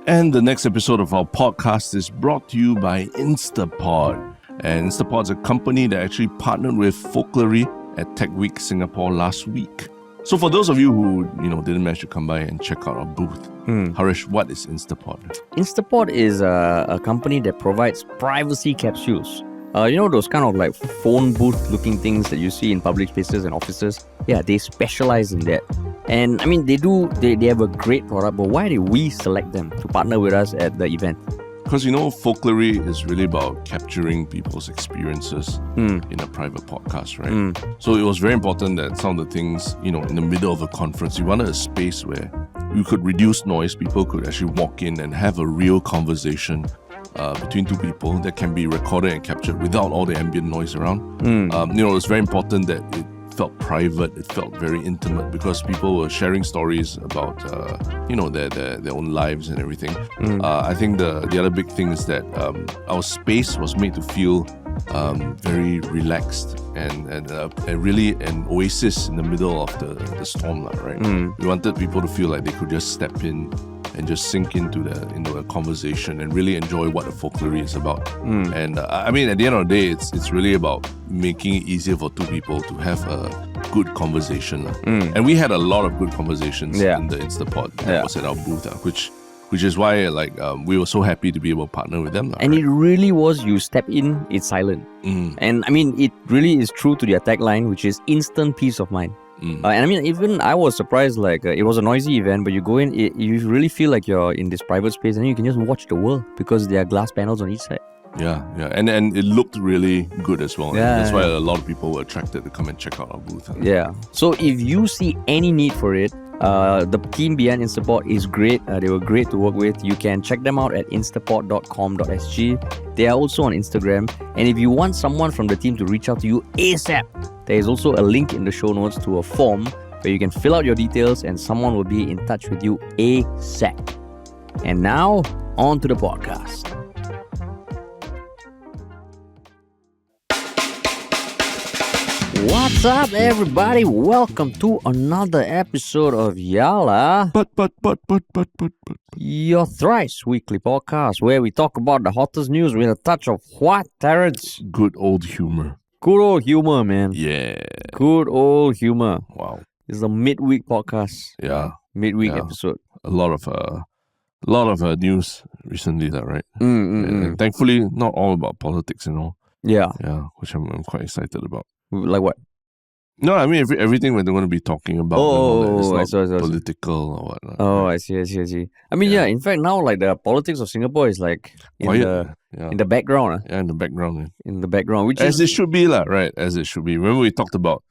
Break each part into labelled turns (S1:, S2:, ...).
S1: And the next episode of our podcast is brought to you by InstaPod. And InstaPod's a company that actually partnered with Folklory at Techweek Singapore last week. So for those of you who didn't manage to come by and check out our booth, Harish, what is InstaPod?
S2: InstaPod is a company that provides privacy capsules. Those kind of like phone booth looking things that you see in public spaces and offices? Yeah, they specialize in that. And I mean, they have a great product, but why did we select them to partner with us at the event?
S1: Because, Folklory is really about capturing people's experiences in a private podcast, right? So it was very important that some of the things, in the middle of a conference, you wanted a space where you could reduce noise, people could actually walk in and have a real conversation between two people that can be recorded and captured without all the ambient noise around. It's very important that it felt private, it felt very intimate because people were sharing stories about their own lives and everything. I think the other big thing is that our space was made to feel very relaxed and really an oasis in the middle of the storm, right? We wanted people to feel like they could just step in and just sink into a conversation and really enjoy what the Folklory is about. And at the end of the day, it's really about making it easier for two people to have a good conversation. And we had a lot of good conversations in the InstaPod that was at our booth, which is why we were so happy to be able to partner with them.
S2: And it really was, you step in, it's silent. And it really is true to their tagline, which is instant peace of mind. Even I was surprised, it was a noisy event, but you go in, you really feel like you're in this private space and you can just watch the world because there are glass panels on each side.
S1: Yeah. And it looked really good as well. Yeah, that's why a lot of people were attracted to come and check out our booth.
S2: Yeah. So if you see any need for it, the team behind InstaPod is great. They were great to work with. You can check them out at instapod.com.sg. They are also on Instagram. And if you want someone from the team to reach out to you ASAP, there is also a link in the show notes to a form where you can fill out your details and someone will be in touch with you ASAP. And now, on to the podcast. What's up, everybody? Welcome to another episode of Yala, your thrice weekly podcast where we talk about the hottest news with a touch of what, Terrence?
S1: Good old humor.
S2: Good old humor, man.
S1: Yeah.
S2: Good old humor.
S1: Wow.
S2: It's a midweek podcast.
S1: Yeah.
S2: Midweek episode.
S1: A lot of news recently, right? And thankfully, not all about politics and all.
S2: Yeah.
S1: Yeah, which I'm quite excited about.
S2: Like what?
S1: No, I mean everything we're going to be talking about. It's not political or whatnot.
S2: Oh, I see. In fact, now the politics of Singapore is in the background.
S1: Yeah, in the background.
S2: In the background, which
S1: as it should be, right? As it should be. Remember we talked about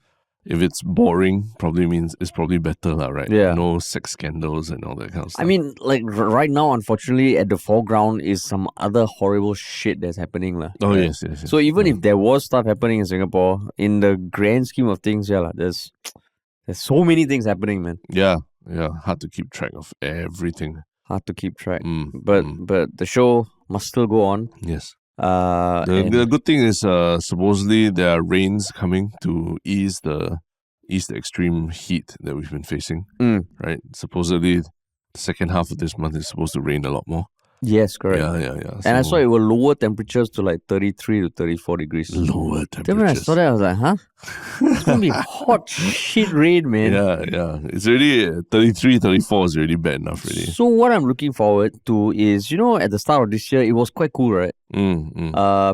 S1: if it's boring, probably means it's probably better, right?
S2: Yeah.
S1: No sex scandals and all that kind of stuff.
S2: Right now, unfortunately, at the foreground is some other horrible shit that's happening.
S1: Oh, right? Yes.
S2: So even if there was stuff happening in Singapore, in the grand scheme of things, there's so many things happening, man.
S1: Yeah. Hard to keep track of everything.
S2: Hard to keep track. But the show must still go on.
S1: Yes. The good thing is supposedly there are rains coming to ease the extreme heat that we've been facing. Right? Supposedly the second half of this month is supposed to rain a lot more.
S2: Yes, correct.
S1: Yeah.
S2: And I saw it will lower temperatures to 33 to 34 degrees.
S1: Lower temperatures.
S2: Then when I saw that, I was like, huh? It's going to be hot shit rain, man.
S1: Yeah. It's really 33, 34 is really bad enough, really.
S2: So what I'm looking forward to is, at the start of this year, it was quite cool, right?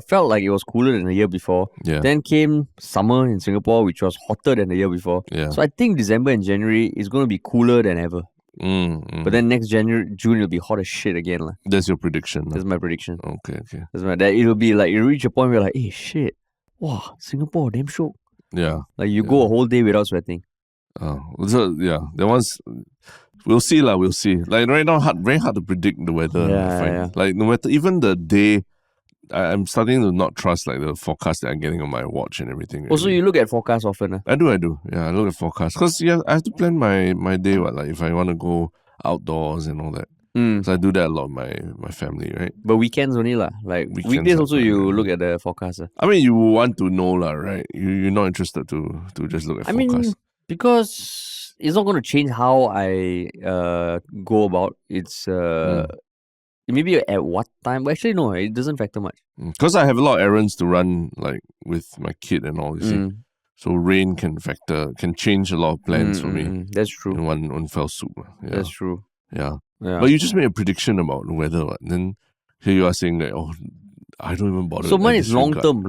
S2: Felt like it was cooler than the year before.
S1: Yeah.
S2: Then came summer in Singapore, which was hotter than the year before.
S1: Yeah.
S2: So I think December and January is going to be cooler than ever. But then next June it'll be hot as shit again.
S1: That's your prediction?
S2: That's my prediction.
S1: Okay.
S2: It'll be it'll reach a point where hey shit, wow, Singapore damn shook.
S1: Yeah.
S2: You go a whole day without sweating.
S1: That one's we'll see. We'll see. Right now very hard to predict the weather.
S2: Yeah.
S1: No matter even the day, I'm starting to not trust the forecast that I'm getting on my watch and everything. Really.
S2: Also, you look at forecasts often?
S1: I do. Yeah, I look at forecasts because I have to plan my day. If I want to go outdoors and all that. So I do that a lot with my family, right?
S2: But weekends only weekdays also you look at the forecast.
S1: You want to know right? You're not interested to just look at forecast.
S2: Because it's not going to change how I go about. It's maybe at what time? But actually, no, it doesn't factor much.
S1: Because I have a lot of errands to run, like with my kid and all, you see. So rain can change a lot of plans for me.
S2: That's true.
S1: In one fell swoop. Yeah.
S2: That's true.
S1: Yeah.
S2: Yeah.
S1: But you just made a prediction about the weather. What? Then here you are saying that, I don't even bother.
S2: So mine is long term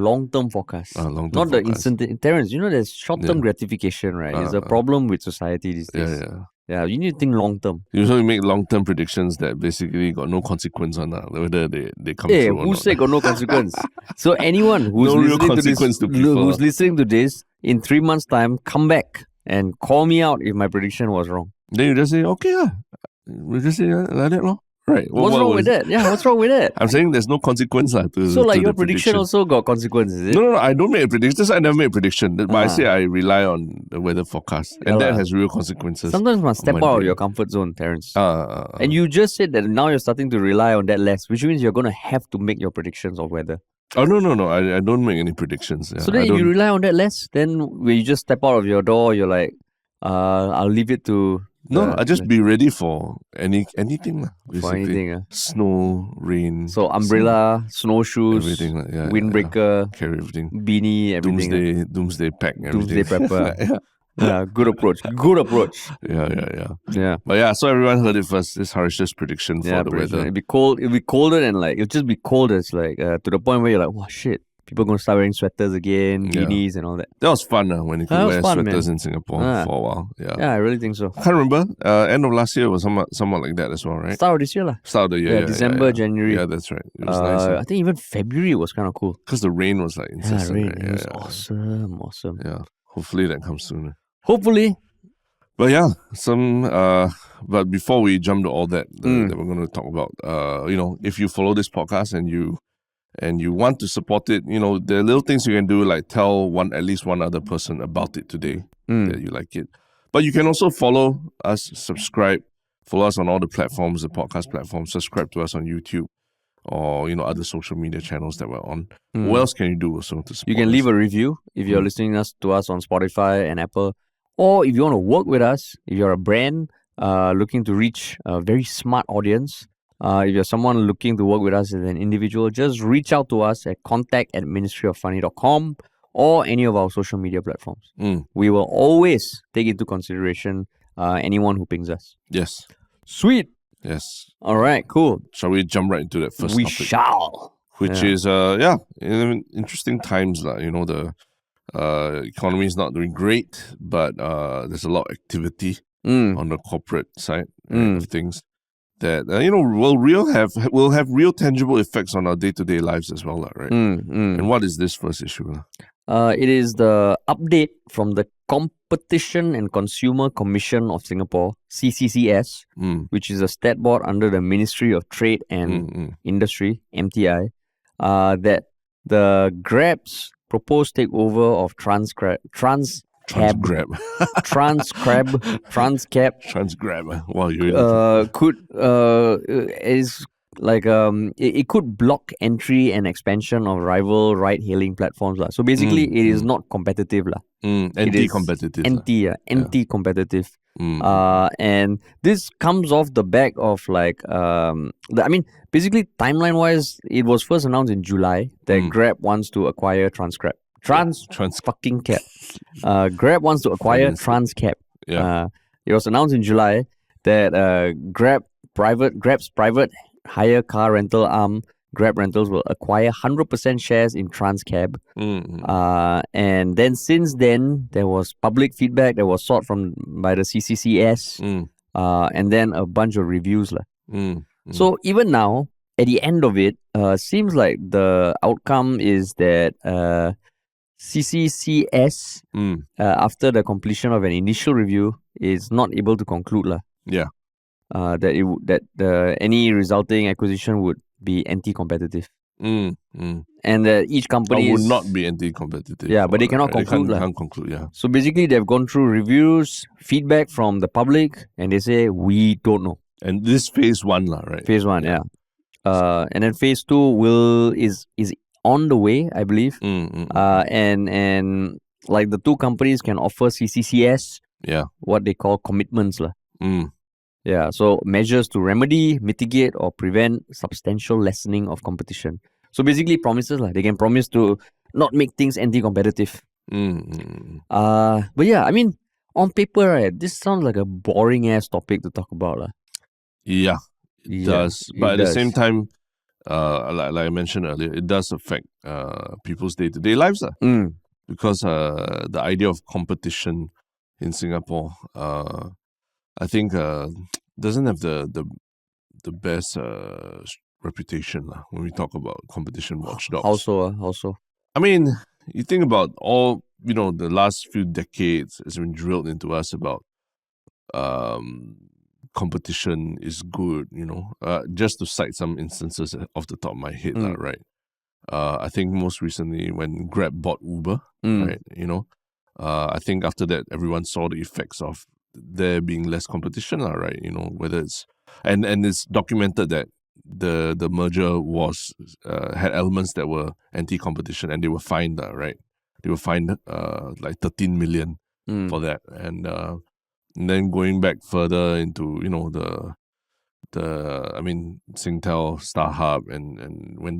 S2: forecast.
S1: Long-term
S2: not the
S1: forecast.
S2: instant. Terrence, there's short term gratification, right? It's a problem with society these days. Yeah, you need to think long term.
S1: Usually make long-term predictions that basically got no consequence on whether they come true or
S2: who
S1: not.
S2: said got no consequence? So anyone who's
S1: No real
S2: listening to this,
S1: consequence to people.
S2: who's listening to this, in 3 months' time, come back and call me out if my prediction was wrong.
S1: Then you just say, okay, we just say like that, no? Right.
S2: What's wrong with that? Yeah, what's wrong with that?
S1: I'm saying there's no consequence to
S2: So like
S1: to
S2: your
S1: the
S2: prediction also got consequences, is it?
S1: No, I don't make a prediction. Just I never make a prediction. But I say I rely on the weather forecast. And that has real consequences.
S2: Sometimes you must step out of your comfort zone, Terrence. And you just said that now you're starting to rely on that less, which means you're going to have to make your predictions of weather.
S1: Oh, no. I don't make any predictions. Yeah.
S2: So then you rely on that less, then when you just step out of your door, you're like, I'll leave it to...
S1: No, I just be ready for anything. Basically.
S2: For anything.
S1: Snow, rain.
S2: So umbrella, snowshoes,
S1: everything.
S2: Windbreaker,
S1: carry everything.
S2: Beanie, everything.
S1: Doomsday pack, everything.
S2: Doomsday prepper. Yeah, good approach.
S1: Yeah. But so everyone heard it first. This Harish's prediction for the weather.
S2: It'll be cold. It'll be colder and it'll just be cold. It's like to the point where you're like, wow, shit. People are going to start wearing sweaters again, beanies and all that.
S1: That was fun when you could wear sweaters in Singapore for a while. Yeah,
S2: I really think so.
S1: I can't remember. End of last year was somewhat like that as well, right?
S2: Start of this year.
S1: Start of the year.
S2: December, January.
S1: Yeah, that's right. It was nice.
S2: I think even February was kind of cool.
S1: Because the rain was like incessant.
S2: Rain. It was awesome.
S1: Yeah. Hopefully that comes sooner.
S2: Hopefully.
S1: But but before we jump to all that that we're going to talk about, if you follow this podcast and you want to support it, there are little things you can do, like tell at least one other person about it today that you like it. But you can also follow us, follow us on all the platforms, the podcast platforms, subscribe to us on YouTube or, other social media channels that we're on. What else can you do also to support
S2: You can leave a review if you're listening to us on Spotify and Apple. Or if you want to work with us, if you're a brand looking to reach a very smart audience, if you're someone looking to work with us as an individual, just reach out to us at contact@ministryoffunny.com or any of our social media platforms. We will always take into consideration anyone who pings us.
S1: Yes.
S2: Sweet.
S1: Yes.
S2: All right, cool.
S1: Shall we jump right into that first
S2: topic?
S1: We
S2: shall.
S1: Which is, interesting times. The economy is not doing great, but there's a lot of activity on the corporate side of things that will have real tangible effects on our day-to-day lives as well, right? And what is this first issue?
S2: It is the update from the Competition and Consumer Commission of Singapore, CCCS, which is a stat board under the Ministry of Trade and Industry, MTI, that the Grab's proposed takeover of Transcab.
S1: Wow,
S2: it could block entry and expansion of rival ride-hailing platforms. So basically, it is not competitive.
S1: Anti-competitive.
S2: Anti-competitive. And this comes off the back of basically timeline-wise, it was first announced in July that Grab wants to acquire Transcab. Fucking cab. Grab wants to acquire Transcab. It was announced in July that Grab's private hire car rental arm, Grab Rentals, will acquire 100% shares in Transcab. And then since then, there was public feedback that was sought by the CCCS, and then a bunch of reviews. So even now, at the end of it, seems like the outcome is that CCCS, after the completion of an initial review, is not able to conclude that any resulting acquisition would be anti-competitive. And that each company
S1: would not be anti-competitive.
S2: Yeah, but they cannot conclude.
S1: They can't conclude,
S2: So basically, they've gone through reviews, feedback from the public, and they say, we don't know.
S1: And this phase 1, right?
S2: Phase 1, yeah. And then phase 2 is on the way, I believe. And the two companies can offer CCCS what they call commitments. Yeah, so measures to remedy, mitigate, or prevent substantial lessening of competition. So basically, promises like they can promise to not make things anti-competitive. But yeah, I mean, on paper, right, this sounds like a boring ass topic to talk about, lah.
S1: Yeah, it does. But at the same time, like I mentioned earlier, it does affect people's day-to-day lives, because the idea of competition in Singapore, I think, doesn't have the best reputation when we talk about competition watchdogs.
S2: How so?
S1: I mean, you think about all, the last few decades has been drilled into us about competition is good, just to cite some instances off the top of my head, right? I think most recently when Grab bought Uber, right? I think after that everyone saw the effects of there being less competition, right? Whether it's and it's documented that the merger was had elements that were anti-competition, and they were fined, right? They were fined like 13 million for that, and then going back further into I mean Singtel, StarHub, and when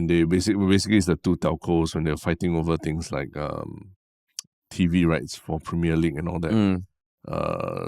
S1: they basically it's the two telcos when they're fighting over things like TV rights for Premier League and all that.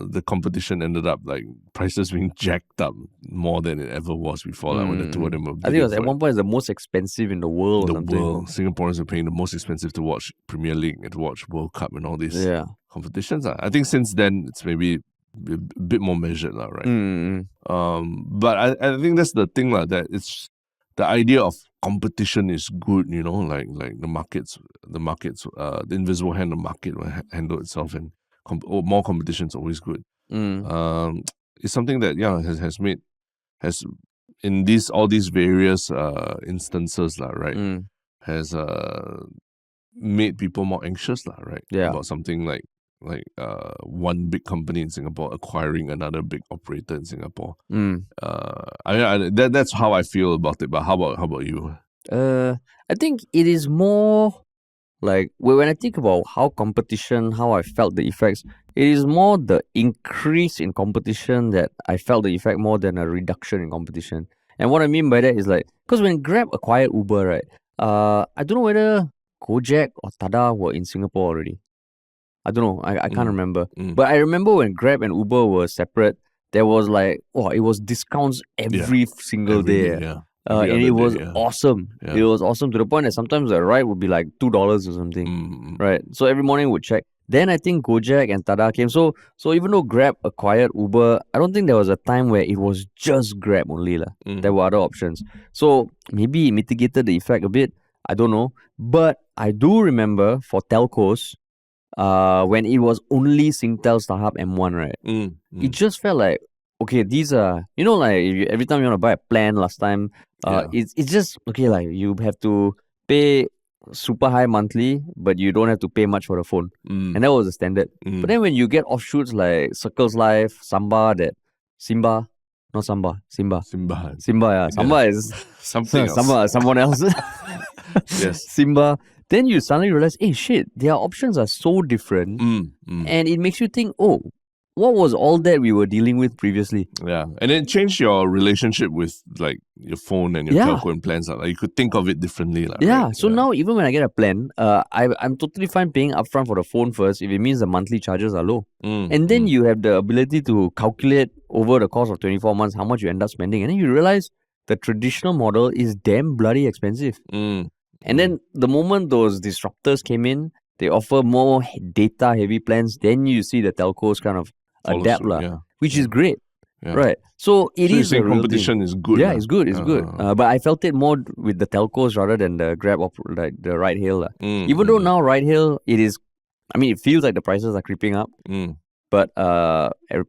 S1: The competition ended up like prices being jacked up more than it ever was before. Like when the two of them were
S2: I think it was at one point it's the most expensive in the world.
S1: Singaporeans are paying the most expensive to watch Premier League and to watch World Cup and all these competitions. I think since then it's maybe a bit more measured, right? But I think that's the thing, that it's the idea of competition is good, like the markets, the invisible hand of the market will handle itself, and more competition is always good. It's something that has in all these various instances, right? Has made people more anxious, right?
S2: Yeah.
S1: About something like one big company in Singapore acquiring another big operator in Singapore. That's how I feel about it. But how about you?
S2: I think it is more like when I think about how I felt the effects, it is more the increase in competition that I felt the effect more than a reduction in competition. And what I mean by that is like, because when Grab acquired Uber, right, I don't know whether Gojek or Tada were in Singapore already. I don't know. I can't remember. But I remember when Grab and Uber were separate, there was like, it was discounts every single day. And it was awesome.
S1: Yeah.
S2: It was awesome to the point that sometimes the ride would be like $2 or something. Right. So every morning we'd check. Then I think Gojek and Tada came. So even though Grab acquired Uber, I don't think there was a time where it was just Grab only. There were other options. So maybe it mitigated the effect a bit. I don't know. But I do remember for telcos, when it was only Singtel, StarHub, M1, right? It just felt like, okay, these are, like every time you want to buy a plan last time, it's just, okay, like you have to pay super high monthly, but you don't have to pay much for the phone. And that was the standard. But then when you get offshoots like Circles Life, Simba, yeah. Simba is
S1: something else.
S2: Someone else.
S1: Yes.
S2: Simba. Then you suddenly realize, hey, shit, their options are so different. And it makes you think, what was all that we were dealing with previously?
S1: Yeah. And it changed your relationship with like your phone and your telco and plans. Like, you could think of it differently.
S2: Right? So now even when I get a plan, I'm totally fine paying upfront for the phone first if it means the monthly charges are low. And then you have the ability to calculate over the course of 24 months how much you end up spending. And then you realize the traditional model is damn bloody expensive. And then the moment those disruptors came in, they offer more data-heavy plans. Then you see the telcos kind of adapt, which is great, right? So it is a real
S1: competition
S2: thing.
S1: Is good.
S2: Yeah, it's good. But I felt it more with the telcos rather than the Grab like the ride hail. Even though now ride hail, it feels like the prices are creeping up. But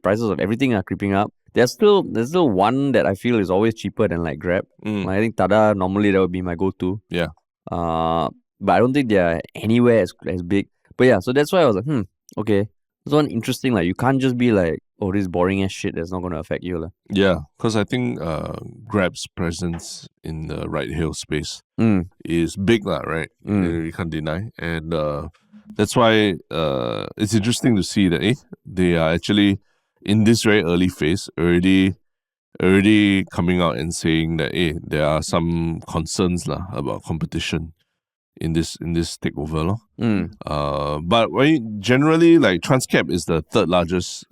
S2: prices of everything are creeping up. There's still one that I feel is always cheaper than like Grab. I think Tada, normally that would be my go-to.
S1: Yeah.
S2: But I don't think they're anywhere as big. But yeah, so that's why I was like, okay. This one interesting. Like, you can't just be like, this boring ass shit that's not going to affect you.
S1: Yeah, because I think Grab's presence in the ride hail space is big, right? You can't deny. And that's why it's interesting to see that they are actually in this very early phase, already coming out and saying that there are some concerns about competition in this takeover. But generally, like Transcab is the third largest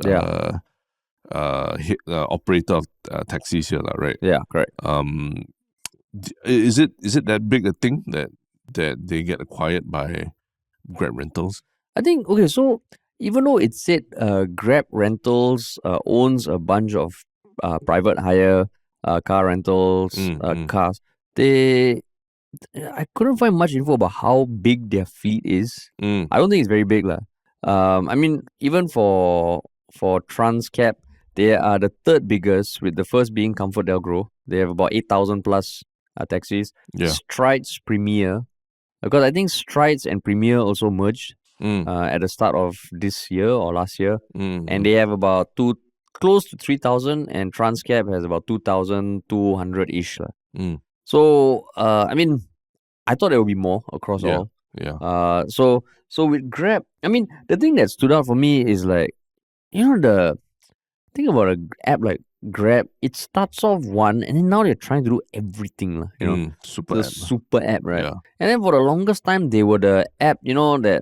S1: operator of taxis here, right?
S2: Yeah, correct.
S1: Is it that big a thing that they get acquired by Grab Rentals?
S2: I think, okay, so even though it said Grab Rentals owns a bunch of private hire car rentals, cars, I couldn't find much info about how big their fleet is. I don't think it's very big. I mean, even for Transcab, they are the third biggest, with the first being ComfortDelGro. They have about 8,000 plus taxis.
S1: Yeah.
S2: Strides Premier, because I think Strides and Premier also merged at the start of this year or last year. And they have about close to 3,000, and Transcab has about 2,200-ish. So, I mean, I thought there would be more across all.
S1: Yeah.
S2: So with Grab, I mean, the thing that stood out for me is like, the thing about an app like Grab, it starts off one, and then now they're trying to do everything. Super app, right?
S1: Yeah.
S2: And then for the longest time, they were the app, that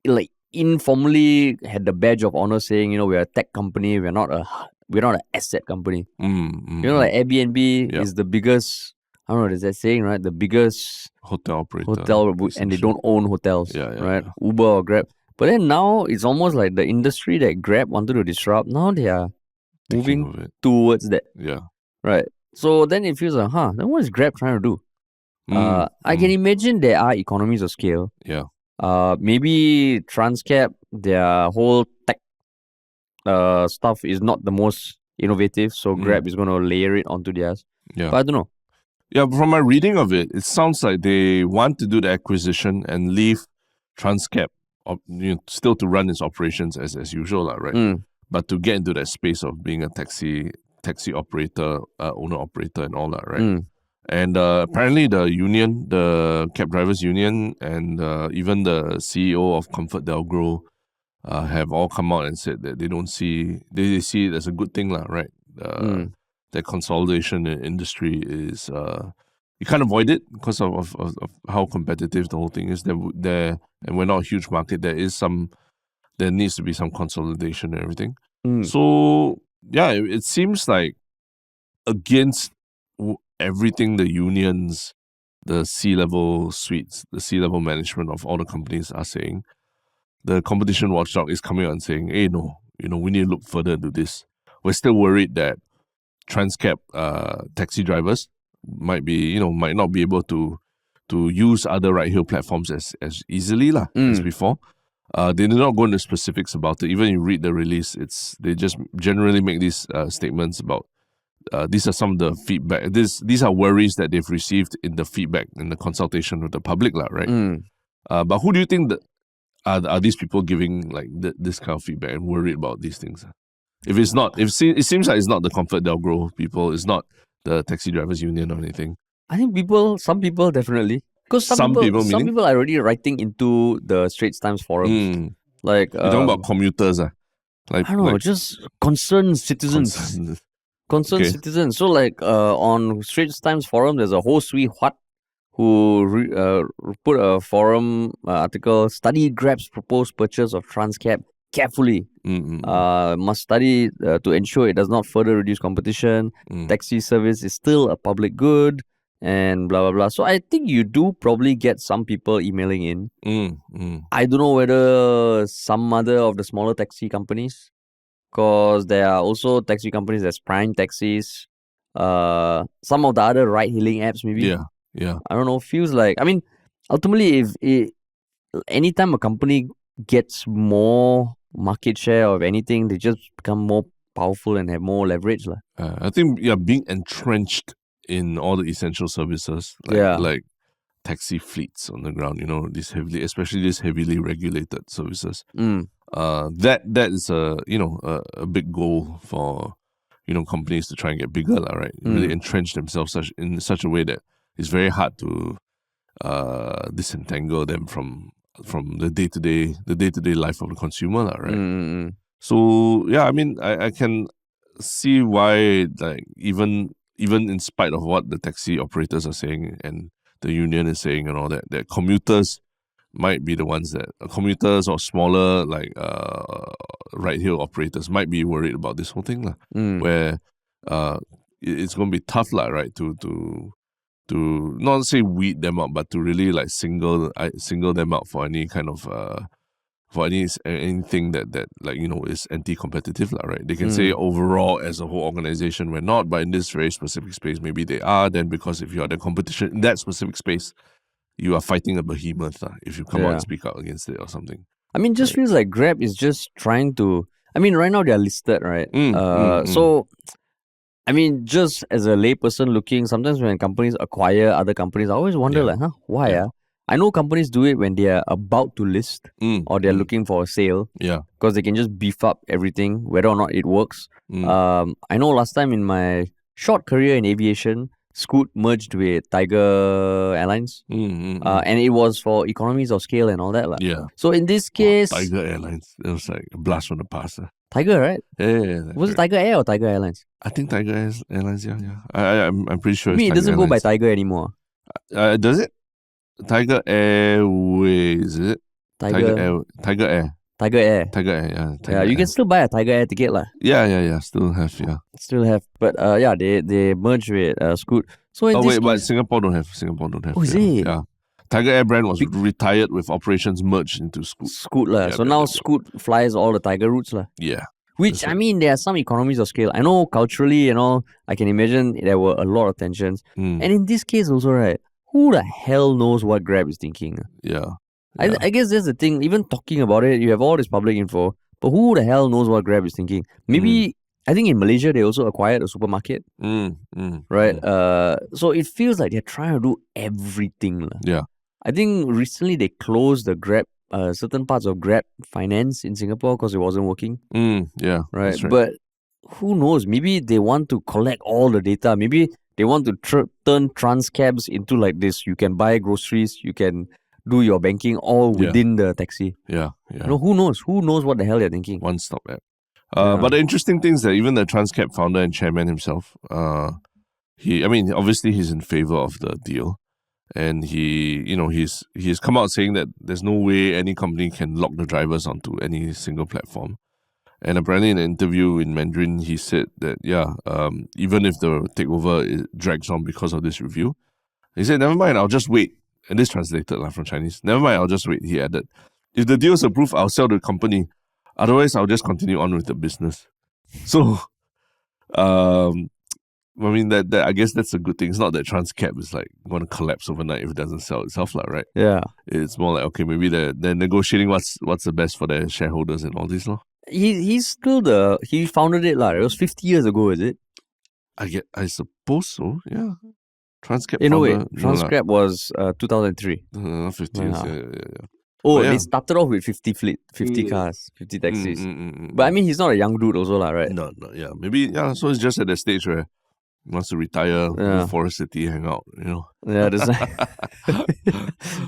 S2: like informally had the badge of honor saying, we're a tech company, we're not an asset company. Like Airbnb is the biggest, I don't know, is that saying, right? The biggest
S1: hotel operator.
S2: And they don't own hotels, right?
S1: Yeah.
S2: Uber or Grab. But then now it's almost like the industry that Grab wanted to disrupt, now they are moving towards that.
S1: Yeah.
S2: Right. So then it feels like, then what is Grab trying to do? I can imagine there are economies of scale.
S1: Yeah.
S2: Maybe Transcab, their whole tech stuff is not the most innovative, so Grab is going to layer it onto theirs.
S1: Yeah.
S2: But I don't know.
S1: Yeah, from my reading of it, it sounds like they want to do the acquisition and leave Transcab still to run its operations as usual, right? But to get into that space of being a taxi operator, owner operator, and all that, right? And apparently the union, the cab drivers union, and even the CEO of ComfortDelGro have all come out and said that they see it as a good thing, right? That consolidation in industry is you can't avoid it because of how competitive the whole thing is. There and we're not a huge market. There needs to be some consolidation and everything. So yeah, it seems like against everything the unions, the C-level suites, the C-level management of all the companies are saying, the competition watchdog is coming out and saying, hey, no, we need to look further into this. We're still worried that Transcab taxi drivers might not be able to use other ride-hail platforms as easily as before. They did not go into specifics about it. Even you read the release, they just generally make these statements about these are some of the feedback. These are worries that they've received in the feedback, in the consultation with the public, right? But who do you think that are these people giving like this kind of feedback and worried about these things? If it's not, it seems like it's not the ComfortDelGro people, it's not the taxi drivers union or anything.
S2: I think some people definitely. Because some people are already writing into the Straits Times forums. Like
S1: you're talking about commuters,
S2: I don't know, just concerned citizens. Concerned citizens. So like on Straits Times forum, there's a Ho Sui Huat who put a forum article, study Grab's proposed purchase of Transcab carefully. Must study to ensure it does not further reduce competition. Taxi service is still a public good, and blah, blah, blah. So I think you do probably get some people emailing in. I don't know whether some other of the smaller taxi companies, because there are also taxi companies, there's Prime Taxis, some of the other ride-hailing apps maybe.
S1: Yeah.
S2: I don't know, feels like, I mean, ultimately, anytime a company gets more market share of anything, they just become more powerful and have more leverage.
S1: I think being entrenched in all the essential services, like taxi fleets on the ground, especially these heavily regulated services. That is a big goal for companies to try and get bigger, right? Really entrench themselves in such a way that it's very hard to disentangle them from the day-to-day life of the consumer, right? So yeah, I mean, I can see why, like, even in spite of what the taxi operators are saying and the union is saying and all that, that commuters might be the ones that commuters or smaller like ride-hail operators might be worried about this whole thing lah, where it's going to be tough lah, right, to not say weed them out, but to really like single them out for any kind of for anything that like, you know, is anti-competitive lah, right? They can say overall as a whole organization we're not, but in this very specific space maybe they are. Then because if you are the competition in that specific space, you are fighting a behemoth if you come out and speak out against it or something.
S2: I mean, just feels like Grab is just trying to. I mean, right now they are listed, right? So, I mean, just as a layperson looking, sometimes when companies acquire other companies, I always wonder, like, why? I know companies do it when they are about to list or they are looking for a sale.
S1: Yeah.
S2: Because they can just beef up everything, whether or not it works. I know last time in my short career in aviation, Scoot merged with Tiger Airlines. And it was for economies of scale and all that.
S1: Yeah.
S2: So in this case...
S1: Tiger Airlines. It was like a blast from the past.
S2: Tiger, right?
S1: Yeah.
S2: Was it Tiger Air or Tiger Airlines?
S1: I think Tiger Airlines, yeah. I'm pretty sure
S2: I mean,
S1: it's
S2: it doesn't
S1: Tiger
S2: go by
S1: Airlines.
S2: Tiger anymore.
S1: Does it? Tiger Airways, is it?
S2: Tiger
S1: Air.
S2: Tiger Air.
S1: Yeah. Tiger
S2: You
S1: Air.
S2: can still buy a Tiger Air ticket.
S1: Yeah. Still have, yeah.
S2: Still have. But they merged with Scoot. So in
S1: wait, but Singapore don't have.
S2: Oh, is it?
S1: Yeah. Tiger Air brand was retired with operations merged into Scoot.
S2: Scoot lah. So now Scoot flies all the Tiger routes lah.
S1: Yeah.
S2: Which, I mean, there are some economies of scale. I know culturally and all, I can imagine there were a lot of tensions. And in this case also, right, who the hell knows what Grab is thinking?
S1: Yeah.
S2: I guess that's the thing. Even talking about it, you have all this public info, but who the hell knows what Grab is thinking? Maybe, I think in Malaysia, they also acquired a supermarket. Right? So it feels like they're trying to do everything.
S1: Yeah.
S2: I think recently they closed the Grab, certain parts of Grab Finance in Singapore because it wasn't working.
S1: Yeah.
S2: Right? But who knows? Maybe they want to collect all the data. Maybe they want to turn Transcabs into like this. You can buy groceries, you can do your banking all within the taxi.
S1: Yeah.
S2: You know, who knows? Who knows what the hell they're thinking?
S1: One-stop app. But the interesting thing is that even the Transcab founder and chairman himself, obviously he's in favor of the deal. And he's come out saying that there's no way any company can lock the drivers onto any single platform. And apparently in an interview in Mandarin, he said that, even if the takeover drags on because of this review, he said, never mind, I'll just wait. And this translated from Chinese. Never mind, I'll just wait, he added. If the deal is approved, I'll sell the company. Otherwise, I'll just continue on with the business. So, I mean, that I guess that's a good thing. It's not that Transcab is like going to collapse overnight if it doesn't sell itself, right?
S2: Yeah.
S1: It's more like, okay, maybe they're negotiating what's the best for their shareholders and all this,
S2: He's still he founded it, It was 50 years ago, is it?
S1: I suppose so, yeah. Transcab
S2: in a way, Transcab was 2003.
S1: 50 years, yeah.
S2: Oh, they started off with 50 cars, 50 taxis. But I mean, he's not a young dude also, right?
S1: No, yeah. Maybe, so it's just at the stage where he wants to retire, go to Forest City, hang out,
S2: Yeah, that's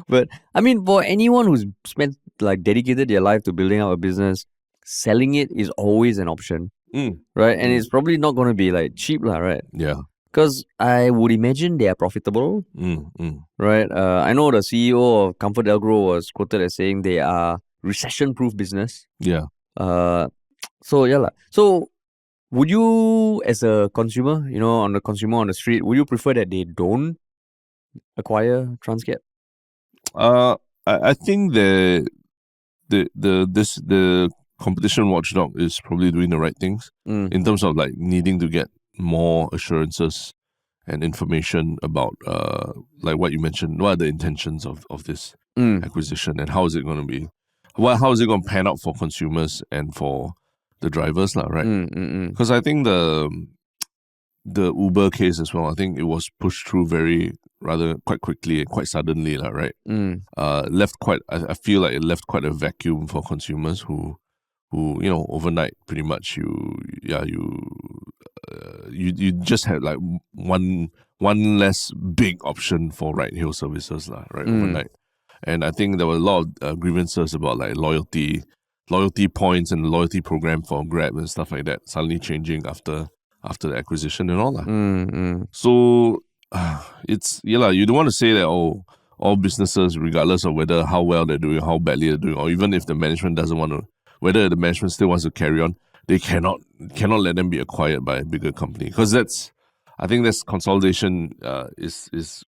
S2: But, I mean, for anyone who's dedicated their life to building up a business, selling it is always an option, right? And it's probably not going to be cheap, right?
S1: Yeah.
S2: Because I would imagine they are profitable, right? I know the CEO of ComfortDelGro was quoted as saying they are recession-proof business.
S1: Yeah.
S2: So, would you, as a consumer, on the street, would you prefer that they don't acquire Transcab?
S1: I think the competition watchdog is probably doing the right things in terms of needing to get more assurances and information about what you mentioned. What are the intentions of this acquisition, and how is it going to be? How is it going to pan out for consumers and for the drivers, right? Because I think the Uber case as well, I think it was pushed through quite quickly and quite suddenly, right? I feel like it left quite a vacuum for consumers who overnight pretty much you just had one less big option for ride-hail services, right? Overnight. And I think there were a lot of grievances about loyalty, loyalty points and the loyalty program for Grab and stuff like that suddenly changing after the acquisition and all that. So it's you don't want to say that all businesses, regardless of whether how well they're doing, how badly they're doing, or even if the management doesn't want to, whether the management still wants to carry on, they cannot let them be acquired by a bigger company, because I think that's consolidation. Is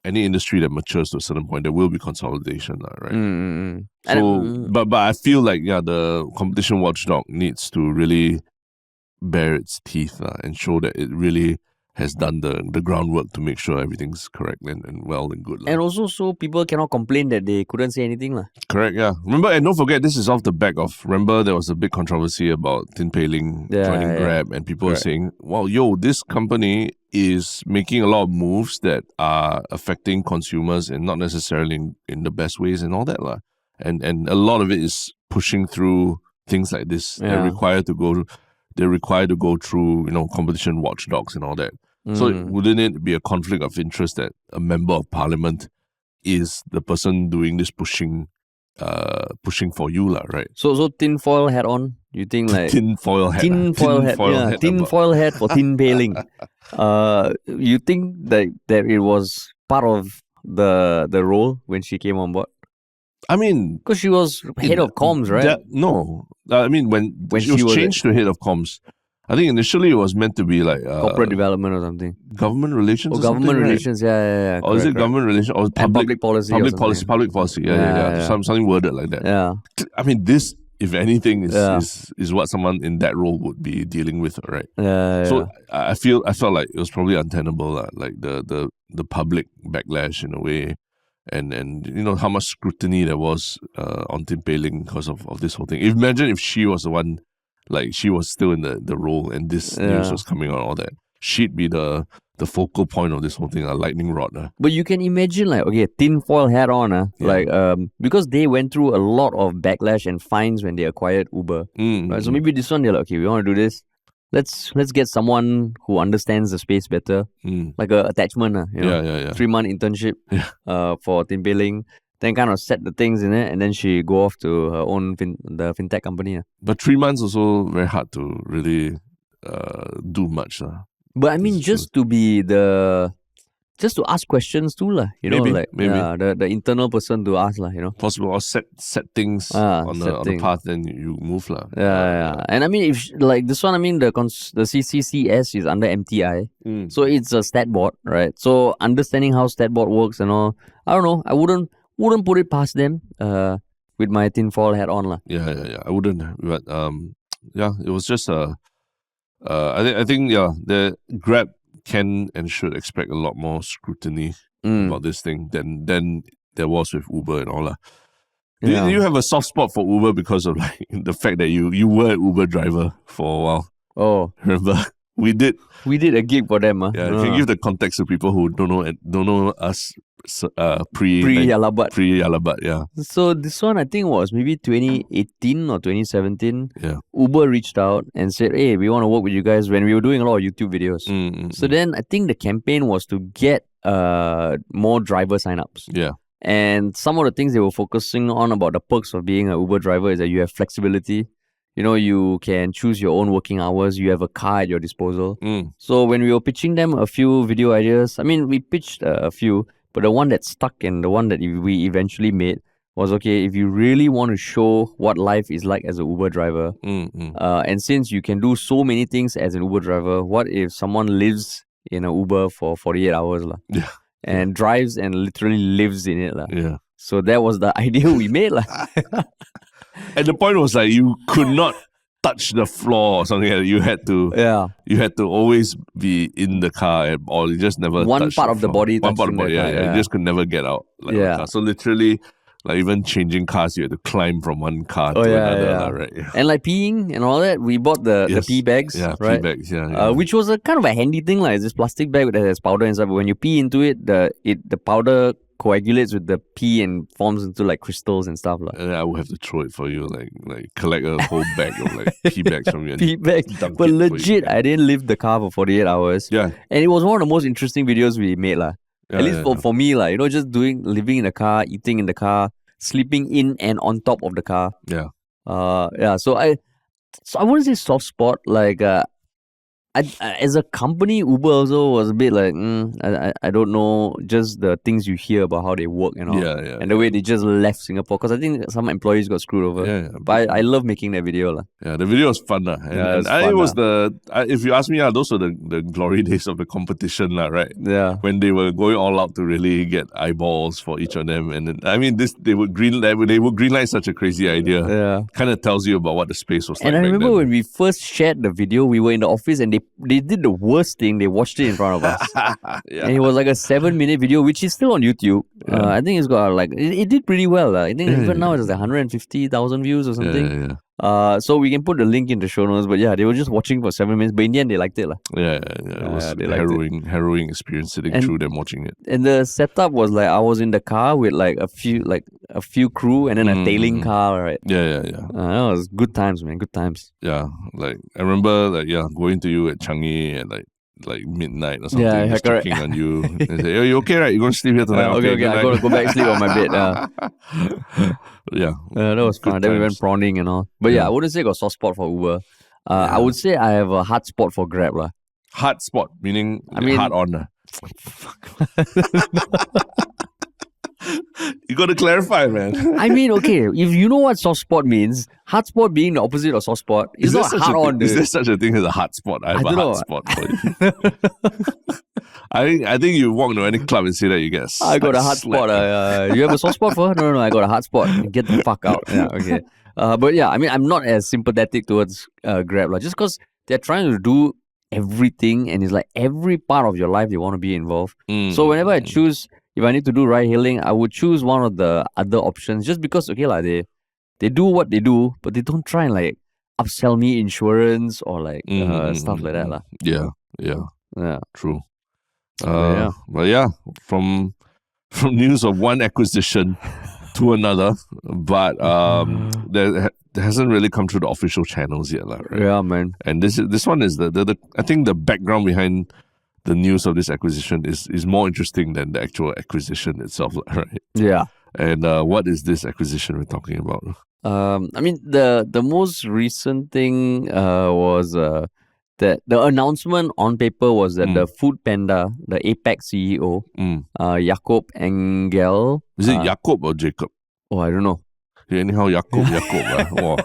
S1: any industry that matures to a certain point, there will be consolidation, right? So, but I feel like the competition watchdog needs to really bare its teeth and show that it really has done the groundwork to make sure everything's correct and well and good.
S2: And also so people cannot complain that they couldn't say anything.
S1: Correct, yeah. Remember, and don't forget, this is off the back of, remember there was a big controversy about Tin Pei Ling joining Grab, and people were saying, wow, this company is making a lot of moves that are affecting consumers and not necessarily in the best ways and all that. And a lot of it is pushing through things like this. They're required to go through, competition watchdogs and all that. So wouldn't it be a conflict of interest that a member of parliament is the person doing this pushing for you, right?
S2: So tinfoil hat on. You think like
S1: tinfoil hat
S2: for Tin Pei Ling. You think that it was part of the role when she came on board?
S1: I mean,
S2: because she was head of comms, right?
S1: No, I mean when she was changed to head of comms, I think initially it was meant to be like
S2: corporate development or something,
S1: government relations.
S2: Or government relations, yeah.
S1: Or is it government relations or public policy? Public policy, yeah. Something worded like that.
S2: Yeah.
S1: I mean, this, if anything, is what someone in that role would be dealing with, right? So I felt like it was probably untenable, like the public backlash in a way. And how much scrutiny there was on Tin Pei Ling because of this whole thing. Imagine if she was the one, like she was still in the role and this news was coming out, all that. She'd be the focal point of this whole thing, a lightning rod.
S2: But you can imagine, like, okay, tinfoil hat on, because they went through a lot of backlash and fines when they acquired Uber. Right? So maybe this one, they're like, okay, we want to do this. Let's get someone who understands the space better, like a attachment, 3-month internship for Tin Pei Ling. Then kind of set the things in it, and then she go off to her own the fintech company.
S1: But 3 months also very hard to really do much.
S2: But I mean, just to ask questions too, maybe. The internal person to ask,
S1: Possible, or set things on the path, then you move,
S2: And I mean, if like this one, I mean the CCCS is under MTI, so it's a stat board, right? So understanding how stat board works and all, I don't know. I wouldn't put it past them. With my tinfoil hat on,
S1: Yeah. I wouldn't, but it was just I think the Grab can and should expect a lot more scrutiny about this thing than there was with Uber and all that. Do you have a soft spot for Uber because of like the fact that you were an Uber driver for a while?
S2: Oh,
S1: remember we did
S2: a gig for them.
S1: Yeah, you can give the context to people who don't know us pre Yalabat. Yeah.
S2: So this one I think was maybe 2018 or 2017.
S1: Yeah.
S2: Uber reached out and said, "Hey, we want to work with you guys," when we were doing a lot of YouTube videos. So then I think the campaign was to get more driver signups.
S1: Yeah.
S2: And some of the things they were focusing on about the perks of being an Uber driver is that you have flexibility. You can choose your own working hours. You have a car at your disposal. So when we were pitching them a few video ideas, I mean, we pitched a few, but the one that stuck and the one that we eventually made was, okay, if you really want to show what life is like as an Uber driver, and since you can do so many things as an Uber driver, what if someone lives in an Uber for 48 hours and drives and literally lives in it?
S1: Yeah.
S2: So that was the idea we made.
S1: And the point was like you could not touch the floor or something. You had to always be in the car, or you just never
S2: one part of the body.
S1: One part of the body. You just could never get out. The car. So literally, like even changing cars, you had to climb from one car to another. Right? Yeah.
S2: And like peeing and all that, we bought the pee bags.
S1: Yeah,
S2: right?
S1: Pee bags.
S2: Which was a kind of a handy thing, like this plastic bag that has powder inside. But when you pee into it, the powder coagulates with the pee and forms into like crystals and stuff.
S1: And I would have to throw it for you, like collect a whole bag of like pee bags from you.
S2: Pee bags. But legit, I didn't leave the car for 48 hours.
S1: Yeah.
S2: And it was one of the most interesting videos we made. At least for me, just living in the car, eating in the car, sleeping in and on top of the car.
S1: Yeah.
S2: So I wouldn't say soft spot. Like, as a company, Uber also was a bit like, I don't know, just the things you hear about how they work and all.
S1: Yeah,
S2: And the way they just left Singapore. Because I think some employees got screwed over.
S1: Yeah.
S2: But I love making that video. La.
S1: Yeah, the video was fun. It was if you ask me, those were the glory days of the competition, right?
S2: Yeah.
S1: When they were going all out to really get eyeballs for each of them. And then, I mean, they would greenlight such a crazy idea.
S2: Yeah.
S1: Kind of tells you about what the space was like.
S2: And I
S1: back
S2: remember
S1: then.
S2: when we first shared the video, we were in the office and they did the worst thing. They watched it in front of us.
S1: Yeah.
S2: And it was like a 7-minute video, which is still on YouTube. I think it's got like, it did pretty well. I think even now it's like 150,000 views or something.
S1: Yeah.
S2: So we can put the link in the show notes. But yeah, they were just watching for 7 minutes. But in the end, they liked it.
S1: Yeah. It was a harrowing experience sitting through them watching it.
S2: And the setup was like, I was in the car with like a few crew and then a tailing car, right?
S1: Yeah.
S2: That was good times, man. Good times.
S1: Yeah, like I remember, going to you at Changi at like midnight or something, just checking on you. And say, "Oh, you okay, right? You going to sleep here tonight?"
S2: Okay. I gotta go back and sleep on my bed.
S1: Yeah,
S2: that was fun. Then we went prawning and all. But I wouldn't say I got soft spot for Uber. I would say I have a hard spot for Grab, lah.
S1: Hard spot meaning hard on. You got to clarify, man.
S2: I mean, okay, if you know what soft spot means, hard spot being the opposite of soft spot, it's not hard on.
S1: Is there such a thing as a hard spot? I have a hard spot for you. I think you walk to any club and say that you get
S2: I got a hard spot. You have a soft spot for her? No, I got a hard spot. Get the fuck out. Yeah, okay. But yeah, I mean, I'm not as sympathetic towards Grab, just because they're trying to do everything and it's like every part of your life they want to be involved. So whenever I choose, if I need to do ride hailing, I would choose one of the other options just because, okay, they do what they do, but they don't try and like upsell me insurance or like stuff like that.
S1: Yeah. True.
S2: Yeah.
S1: But yeah, from news of one acquisition to another, but there hasn't really come through the official channels yet, right?
S2: Yeah, man.
S1: And this one is the I think the background behind the news of this acquisition is more interesting than the actual acquisition itself, right?
S2: Yeah.
S1: And what is this acquisition we're talking about?
S2: I mean, the most recent thing was that the announcement on paper was that the Foodpanda, the APAC CEO, Jakob Engel.
S1: Is it Jakob or Jacob?
S2: Oh, I don't know.
S1: Yeah, anyhow, Jakob. Wow.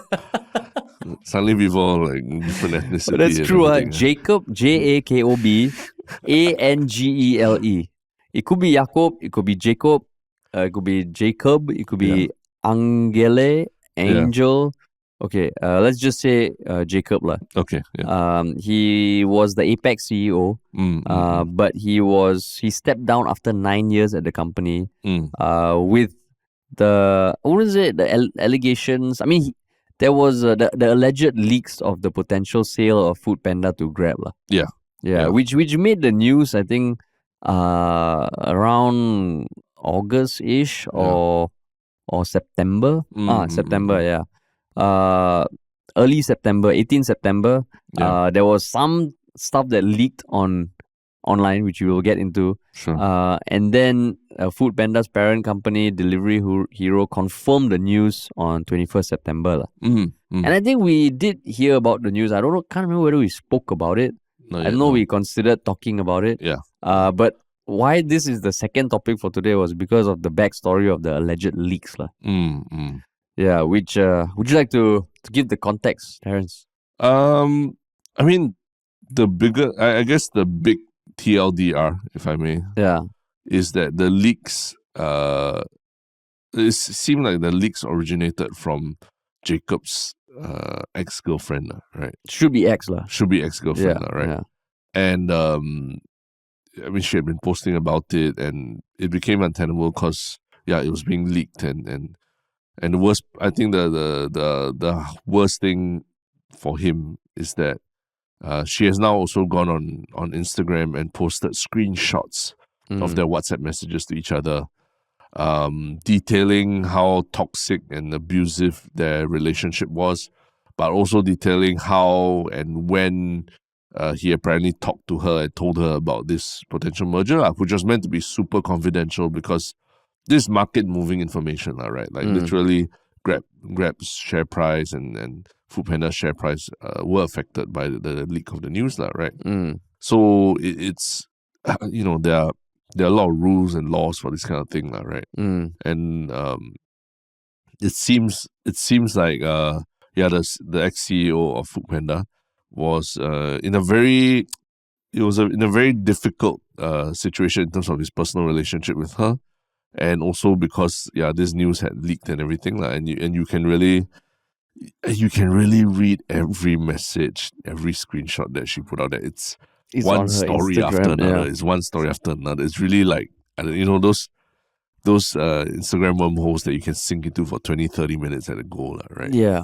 S1: Suddenly people like different ethnicity.
S2: But that's true. Jacob, Jakob, Angele. It could be Jakob, it could be Jacob, it could be Jacob, it could be Angele, Angel. Okay, let's just say Jacob lah.
S1: Okay. Yeah.
S2: He was the APAC CEO, but he stepped down after 9 years at the company with the allegations. I mean, there was the alleged leaks of the potential sale of Foodpanda to Grab lah. Yeah. Which made the news, I think, around August-ish or September. September, yeah. Early September, 18 September, there was some stuff that leaked online, which we will get into.
S1: Sure.
S2: And then Foodpanda's parent company, Delivery Hero, confirmed the news on 21st September. And I think we did hear about the news. Can't remember whether we spoke about it. I know we considered talking about it.
S1: Yeah.
S2: But why this is the second topic for today was because of the backstory of the alleged leaks. Yeah, which would you like to give the context, Terence?
S1: I mean, I guess the big TLDR, if I may, is that the leaks. It seemed like the leaks originated from Jacob's ex-girlfriend, right?
S2: Should be ex lah.
S1: Should be ex-girlfriend, right?
S2: Yeah.
S1: And I mean, she had been posting about it, and it became untenable because it was being leaked, and the worst, I think the worst thing for him is that she has now also gone on Instagram and posted screenshots of their WhatsApp messages to each other, detailing how toxic and abusive their relationship was, but also detailing how and when he apparently talked to her and told her about this potential merger, which was meant to be super confidential because this market moving information, right? Like literally Grab's share price and Foodpanda's share price were affected by the leak of the news, right? So it's there are a lot of rules and laws for this kind of thing, right? And it seems like the ex-CEO of Foodpanda was in a very difficult situation in terms of his personal relationship with her, and also because this news had leaked and everything, and you can really read every message, every screenshot that she put out there. It's one story after another. It's one story after another. It's really like, those Instagram wormholes that you can sink into for 20-30 minutes at a go, right?
S2: Yeah.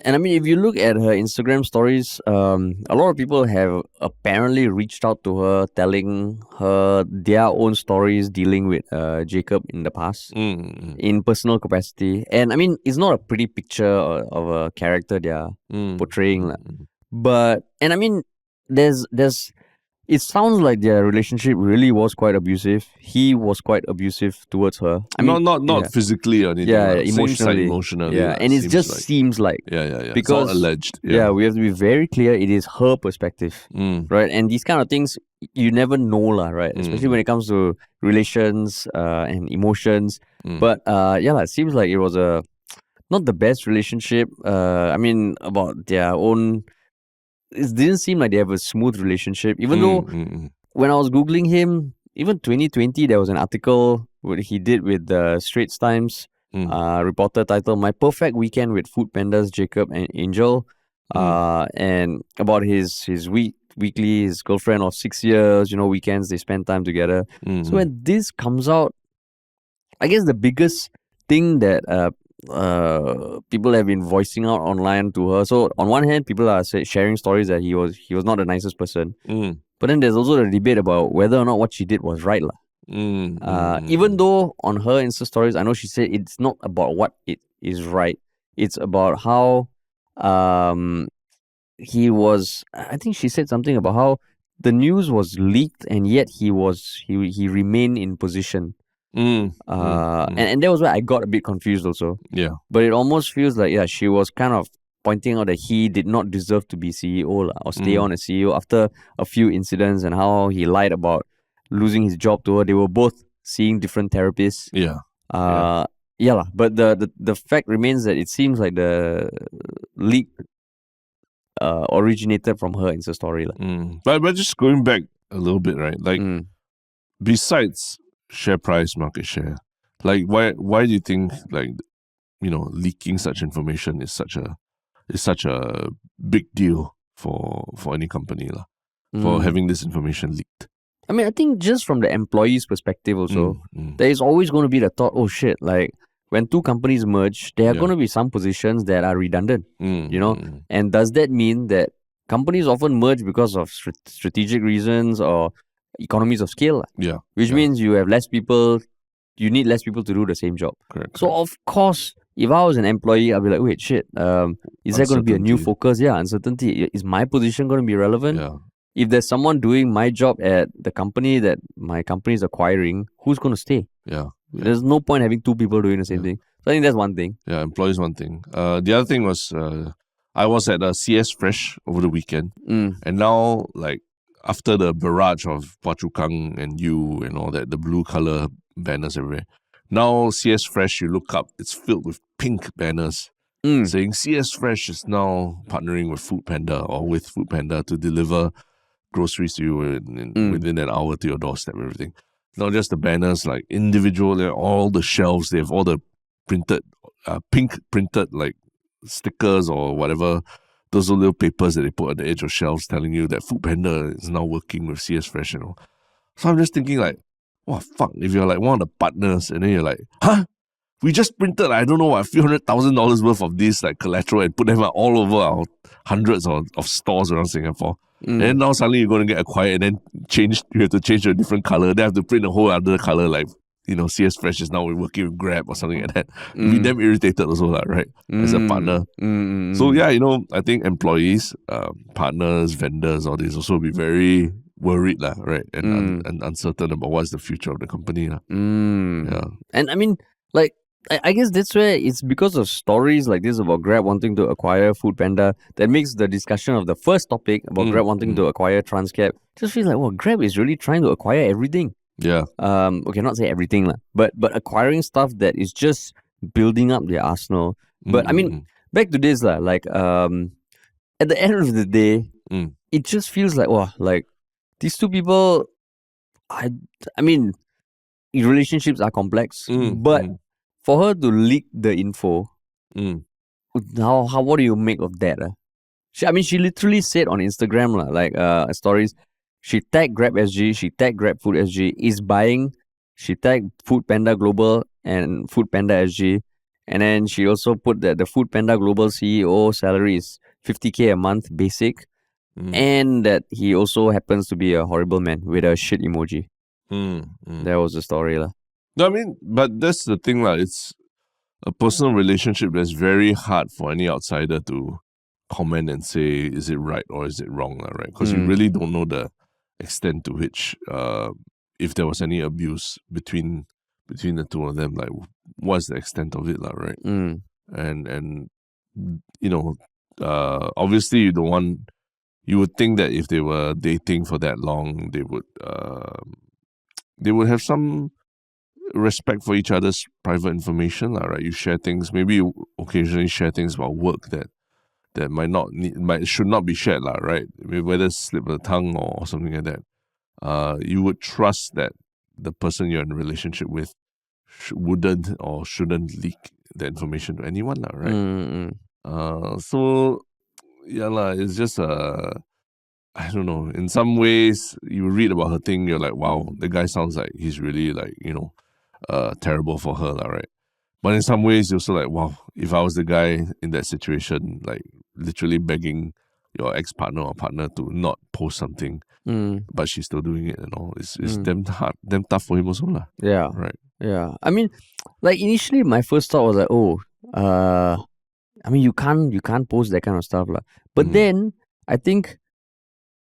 S2: And I mean, if you look at her Instagram stories, a lot of people have apparently reached out to her, telling her their own stories dealing with Jacob in the past, in personal capacity. And I mean, it's not a pretty picture of a character they are portraying. But, and I mean, it sounds like their relationship really was quite abusive. He was quite abusive towards her. I mean,
S1: not physically or anything.
S2: Yeah, emotionally.
S1: Yeah,
S2: and it just seems like.
S1: Yeah.
S2: Because,
S1: it's all alleged.
S2: Yeah, we have to be very clear. It is her perspective, right? And these kind of things, you never know, right? Especially when it comes to relations and emotions. But it seems like it was not the best relationship. I mean, about their own. It didn't seem like they have a smooth relationship. Even though when I was Googling him, even 2020, there was an article what he did with the Straits Times reporter titled "My Perfect Weekend with Foodpanda's Jacob and Angel," and about his girlfriend of 6 years. Weekends they spend time together. So when this comes out, I guess the biggest thing that people have been voicing out online to her. So on one hand, people are sharing stories that he was not the nicest person. But then there's also the debate about whether or not what she did was right. Even though on her Insta stories, I know she said it's not about what it is right. It's about how he was. I think she said something about how the news was leaked and yet he remained in position. And that was where I got a bit confused also.
S1: Yeah.
S2: But it almost feels like she was kind of pointing out that he did not deserve to be CEO or stay on as CEO after a few incidents and how he lied about losing his job to her. They were both seeing different therapists. But the fact remains that it seems like the leak originated from her Insta story.
S1: But just going back a little bit, right? Like besides share price, market share, like why do you think leaking such information is such a big deal for any company for having this information leaked?
S2: I mean, I think just from the employee's perspective also, there is always going to be the thought, oh shit, like when two companies merge, there are going to be some positions that are redundant, and does that mean that companies often merge because of strategic reasons or economies of scale? Which means you have less people, you need less people to do the same job.
S1: Correct.
S2: So of course, if I was an employee, I'd be like, wait, shit, is there going to be a new focus? Yeah, uncertainty. Is my position going to be relevant?
S1: Yeah.
S2: If there's someone doing my job at the company that my company is acquiring, who's going to stay?
S1: Yeah.
S2: There's no point having two people doing the same thing. So I think that's one thing.
S1: Yeah, employees one thing. The other thing was I was at CS Fresh over the weekend, and now after the barrage of Phua Chu Kang and you and all that, the blue color banners everywhere. Now CS Fresh, you look up, it's filled with pink banners saying CS Fresh is now partnering with Foodpanda or with Foodpanda to deliver groceries to you within an hour to your doorstep and everything. Not just the banners, like individual, all the shelves, they have all the printed, pink printed stickers or whatever. Those little papers that they put at the edge of shelves telling you that Foodpanda is now working with CS Fresh and all. So I'm just thinking wow, fuck, if you're one of the partners and then you're like, huh? We just printed, I don't know, a few $100,000 worth of this collateral and put them all over our hundreds of stores around Singapore. And then now suddenly you're going to get acquired and then you have to change to a different color. They have to print a whole other color CS Fresh is now working with Grab or something like that. You'd be damn irritated also, right? As a partner. So yeah, I think employees, partners, vendors, all these also be very worried, right? And uncertain about what's the future of the company. Yeah.
S2: And I mean, I guess that's where it's because of stories like this about Grab wanting to acquire Foodpanda that makes the discussion of the first topic about Grab wanting to acquire Transcab just feels like, well, Grab is really trying to acquire everything.
S1: Yeah.
S2: Okay, not say everything lah, but acquiring stuff that is just building up their arsenal. But I mean, back to this lah, like at the end of the day, it just feels like, wow, like these two people, I mean, relationships are complex, but for her to leak the info, what do you make of that? She literally said on Instagram lah, like stories, she tagged GrabSG, she tagged GrabFoodSG, is buying, she tagged Foodpanda Global and Foodpanda SG, and then she also put that the Foodpanda Global CEO salary is 50K a month basic, and that he also happens to be a horrible man with a shit emoji. That was the story lah.
S1: No, I mean, but that's the thing lah. It's a personal relationship that's very hard for any outsider to comment and say, is it right or is it wrong, right? Because you really don't know the extent to which, if there was any abuse between the two of them, like what's the extent of it, right? And you know, obviously you would think that if they were dating for that long, they would have some respect for each other's private information, right? You share things, maybe you occasionally share things about work that should not be shared, right? Whether it's slip of the tongue or something like that. You would trust that the person you're in a relationship with wouldn't or shouldn't leak the information to anyone, right? So yeah, it's just I don't know. In some ways, you read about her thing, you're like, wow, the guy sounds like he's really like, terrible for her, right? But in some ways, you're also like, wow, if I was the guy in that situation, like literally begging your ex-partner or partner to not post something, but she's still doing it and all, it's damn hard, damn tough for him also lah.
S2: Yeah.
S1: Right.
S2: Yeah. I mean, like initially my first thought was like, I mean, you can't post that kind of stuff lah. But then I think,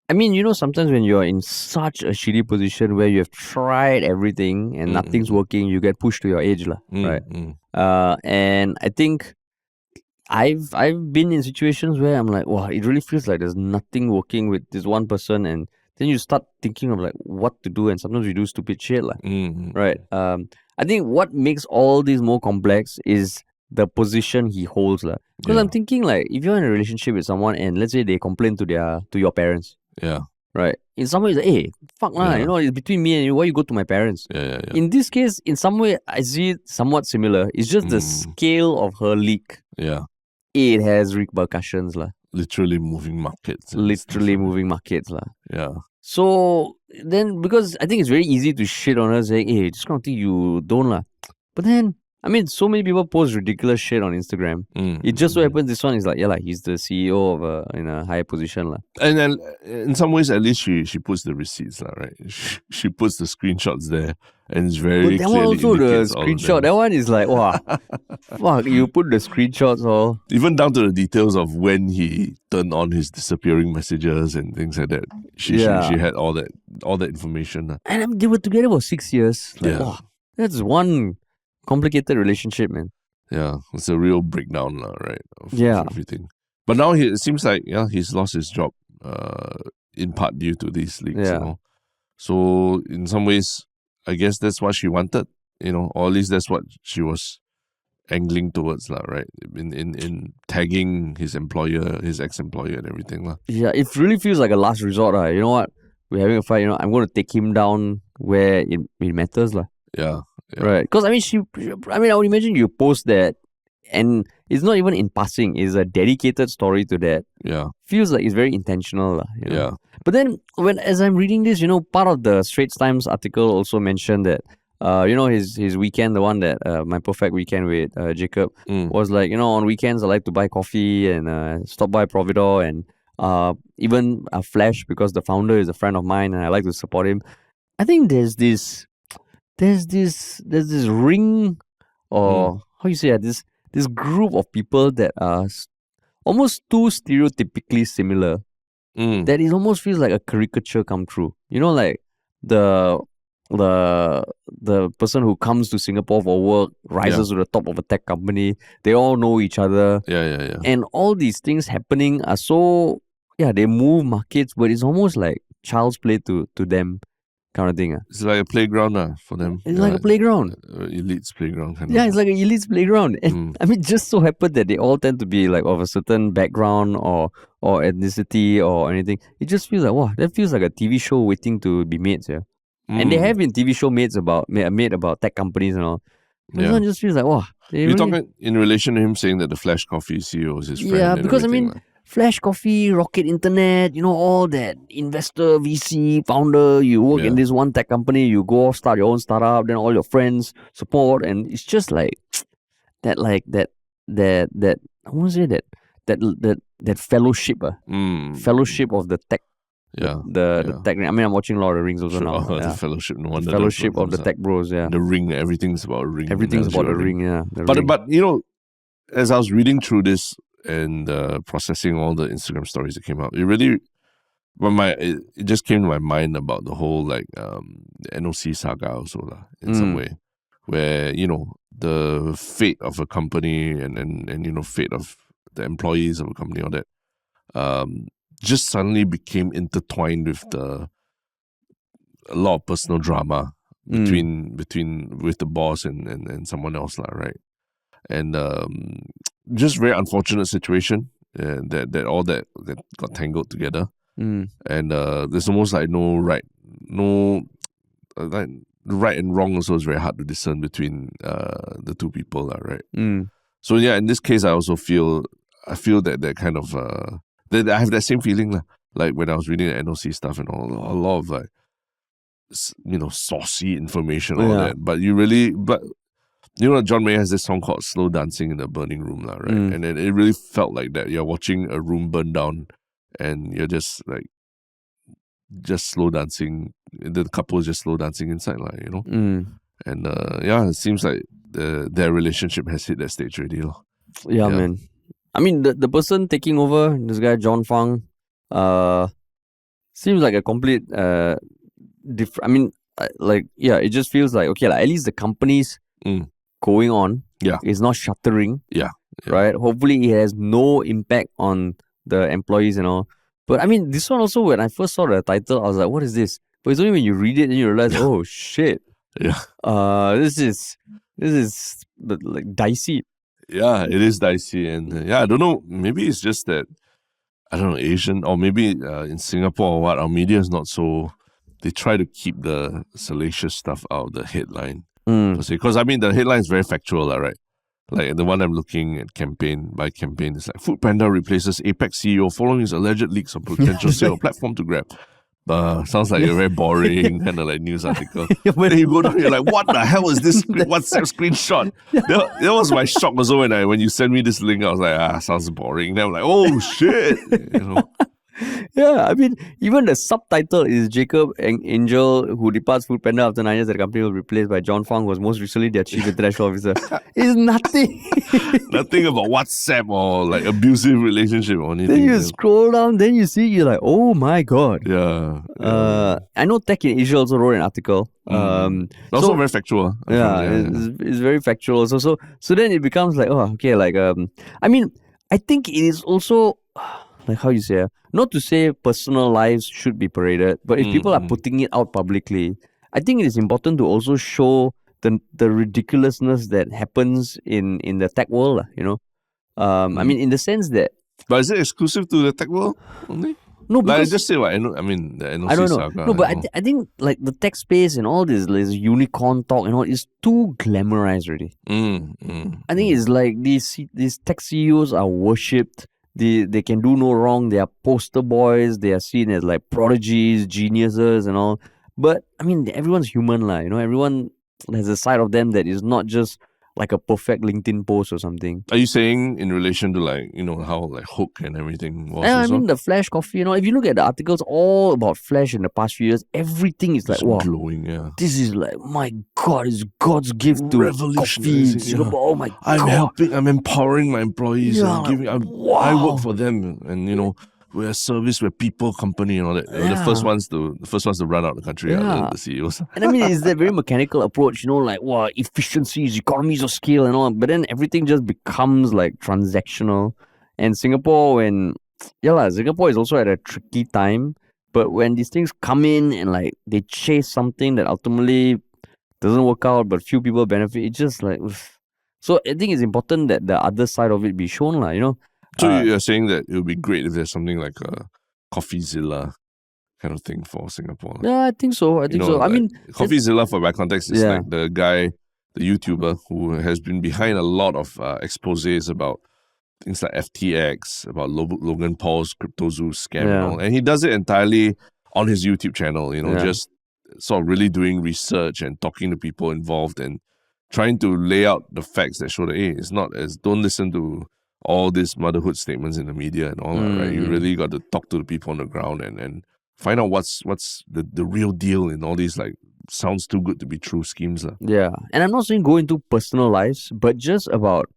S2: I mean, sometimes when you're in such a shitty position where you have tried everything and nothing's working, you get pushed to your edge, right? And I think I've been in situations where I'm like, wow, it really feels like there's nothing working with this one person, and then you start thinking of like what to do, and sometimes you do stupid shit, right? I think what makes all this more complex is the position he holds, because I'm thinking like if you're in a relationship with someone and let's say they complain to your parents.
S1: Yeah.
S2: Right. In some ways, hey, fuck lah, it's between me and you. Why you go to my parents?
S1: Yeah.
S2: In this case, in some way, I see it somewhat similar. It's just the scale of her leak.
S1: Yeah.
S2: It has repercussions lah.
S1: Literally moving markets.
S2: Yeah. So then, because I think it's very easy to shit on her saying, hey, this kind of thing you don't lah. But then, I mean, so many people post ridiculous shit on Instagram. It just so happens this one is like, he's the CEO of in a higher position.
S1: And then in some ways, at least she puts the receipts, right? She puts the screenshots there, and it's very
S2: but that
S1: clearly
S2: one also the
S1: indicates all of
S2: screenshot.
S1: them.
S2: That one is like, wow, fuck, you put the screenshots all.
S1: Even down to the details of when he turned on his disappearing messages and things like that. She had all that information.
S2: And they were together for 6 years. Like, wow, that's one complicated relationship, man.
S1: Yeah, it's a real breakdown, right? Of everything. But now it seems like he's lost his job, in part due to these leaks. So in some ways, I guess that's what she wanted, or at least that's what she was angling towards, right? In tagging his employer, his ex-employer, and everything,
S2: Yeah, it really feels like a last resort, You know what? We're having a fight. I'm going to take him down where it matters,
S1: Yeah.
S2: Right, because I would imagine you post that, and it's not even in passing. It's a dedicated story to that.
S1: Yeah,
S2: feels like it's very intentional,
S1: Yeah.
S2: But then, as I'm reading this, part of the Straits Times article also mentioned that, his weekend, the one that my perfect weekend with Jacob was like, on weekends I like to buy coffee and stop by Providor and even Flash because the founder is a friend of mine and I like to support him. I think there's this ring, or how you say this group of people that are almost too stereotypically similar that it almost feels like a caricature come true. Like the the person who comes to Singapore for work rises to the top of a tech company. They all know each other.
S1: Yeah.
S2: And all these things happening are so, they move markets, but it's almost like child's play to them kind of thing.
S1: It's like a playground for them.
S2: It's like a playground.
S1: Elite's playground kind
S2: Yeah,
S1: of.
S2: it's like an elite's playground. And I mean, just so happened that they all tend to be like of a certain background or ethnicity or anything. It just feels like, wow, that feels like a TV show waiting to be made, yeah. And they have been TV show made about tech companies and all. This one just feels like, wow.
S1: You're talking in relation to him saying that the Flash Coffee CEO is his friend.
S2: Yeah, because I mean, Flash Coffee, Rocket Internet, all that investor, VC, founder, you work in this one tech company, you go start your own startup, then all your friends support, and it's just like that I want to say that fellowship, fellowship of the tech. The tech. I mean, I'm watching Lord of the Rings also now.
S1: The fellowship, no wonder.
S2: Fellowship of the tech bros, yeah.
S1: The ring, everything's about a ring.
S2: Everything's about the ring, yeah.
S1: But as I was reading through this and processing all the Instagram stories that came out, it just came to my mind about the whole the NLC Saga also in some way, where the fate of a company and fate of the employees of a company, all that just suddenly became intertwined with a lot of personal drama between with the boss and someone else, right? And just very unfortunate situation that all that got tangled together. And there's almost like right and wrong also is very hard to discern between the two people, right? So in this case I also feel that kind of that I have that same feeling like when I was reading the NOC stuff and all, a lot of saucy information, all that. But John Mayer has this song called Slow Dancing in the Burning Room, right? And it really felt like that. You're watching a room burn down and you're just slow dancing. The couple is just slow dancing inside, And it seems like their relationship has hit that stage already.
S2: Yeah, man. I mean, the person taking over, this guy John Fang, seems like a complete different. I mean, it just feels like okay, at least the company's going on. It's not shuttering. Right. Hopefully, it has no impact on the employees and all. But I mean, this one also, when I first saw the title, I was like, "What is this?" But it's only when you read it and you realize, "Oh shit! This is like dicey."
S1: Yeah, it is dicey, and I don't know. Maybe it's just that I don't know, Asian, or maybe in Singapore or what. Our media is not so. They try to keep the salacious stuff out of the headline, because I mean the headline is very factual, right? Like the one I'm looking at campaign is like Foodpanda replaces Apex CEO following his alleged leaks of potential sale platform to Grab. Sounds like a very boring kind of like news article. When you go down, you're like, what the hell is this WhatsApp screenshot? That was my shock also when you sent me this link. I was like, sounds boring. Then I'm like, oh shit.
S2: Yeah, I mean, even the subtitle is Jacob Angel, who departs Foodpanda after 9 years at the company, was replaced by John Fang, who was most recently their chief international officer. It's nothing.
S1: Nothing about WhatsApp or like abusive relationship or anything.
S2: Then you scroll down, then you see, you're like, oh my god.
S1: Yeah.
S2: I know Tech in Asia also wrote an article.
S1: Also very factual.
S2: It's very factual. So then it becomes like, I mean, I think it is also like how you say, not to say personal lives should be paraded, but if people are putting it out publicly, I think it is important to also show the ridiculousness that happens in the tech world, I mean, in the sense that.
S1: But is it exclusive to the tech world only?
S2: No, because
S1: I just say what I mean. The NLC
S2: I don't know.
S1: Saga,
S2: no, but I think like the tech space and all this unicorn talk and all is too glamorized already. I think it's like these tech CEOs are worshipped. They can do no wrong. They are poster boys. They are seen as like prodigies, geniuses, and all. But I mean, everyone's human, Everyone has a side of them that is not just like a perfect LinkedIn post or something.
S1: Are you saying in relation to how like Hook and everything was?
S2: I mean the Flash Coffee, if you look at the articles all about Flash in the past few years, everying is like, wow,
S1: glowing,
S2: this is like, my God, it's God's gift to coffee in Singapore. Oh my God.
S1: I'm empowering my employees. I work for them, and we're a service, we're people company and all that. They were the first ones to run out of the country, the CEOs.
S2: And I mean, it's that very mechanical approach, like, wow, efficiencies, economies of scale and all. But then everything just becomes like transactional. And Singapore is also at a tricky time. But when these things come in and like they chase something that ultimately doesn't work out, but few people benefit, it's just like, so I think it's important that the other side of it be shown,
S1: So you're saying that it would be great if there's something like a CoffeZilla kind of thing for Singapore.
S2: Yeah, I think so. I mean,
S1: CoffeZilla, for my context, is like the guy, the YouTuber who has been behind a lot of exposés about things like FTX, about Logan Paul's CryptoZoo scam and all. And he does it entirely on his YouTube channel, just sort of really doing research and talking to people involved and trying to lay out the facts that show that, hey, it's not as, don't listen to all these motherhood statements in the media and all that, right? You really got to talk to the people on the ground and find out what's the real deal in all these like sounds too good to be true schemes.
S2: Yeah. And I'm not saying go into personal lives, but just about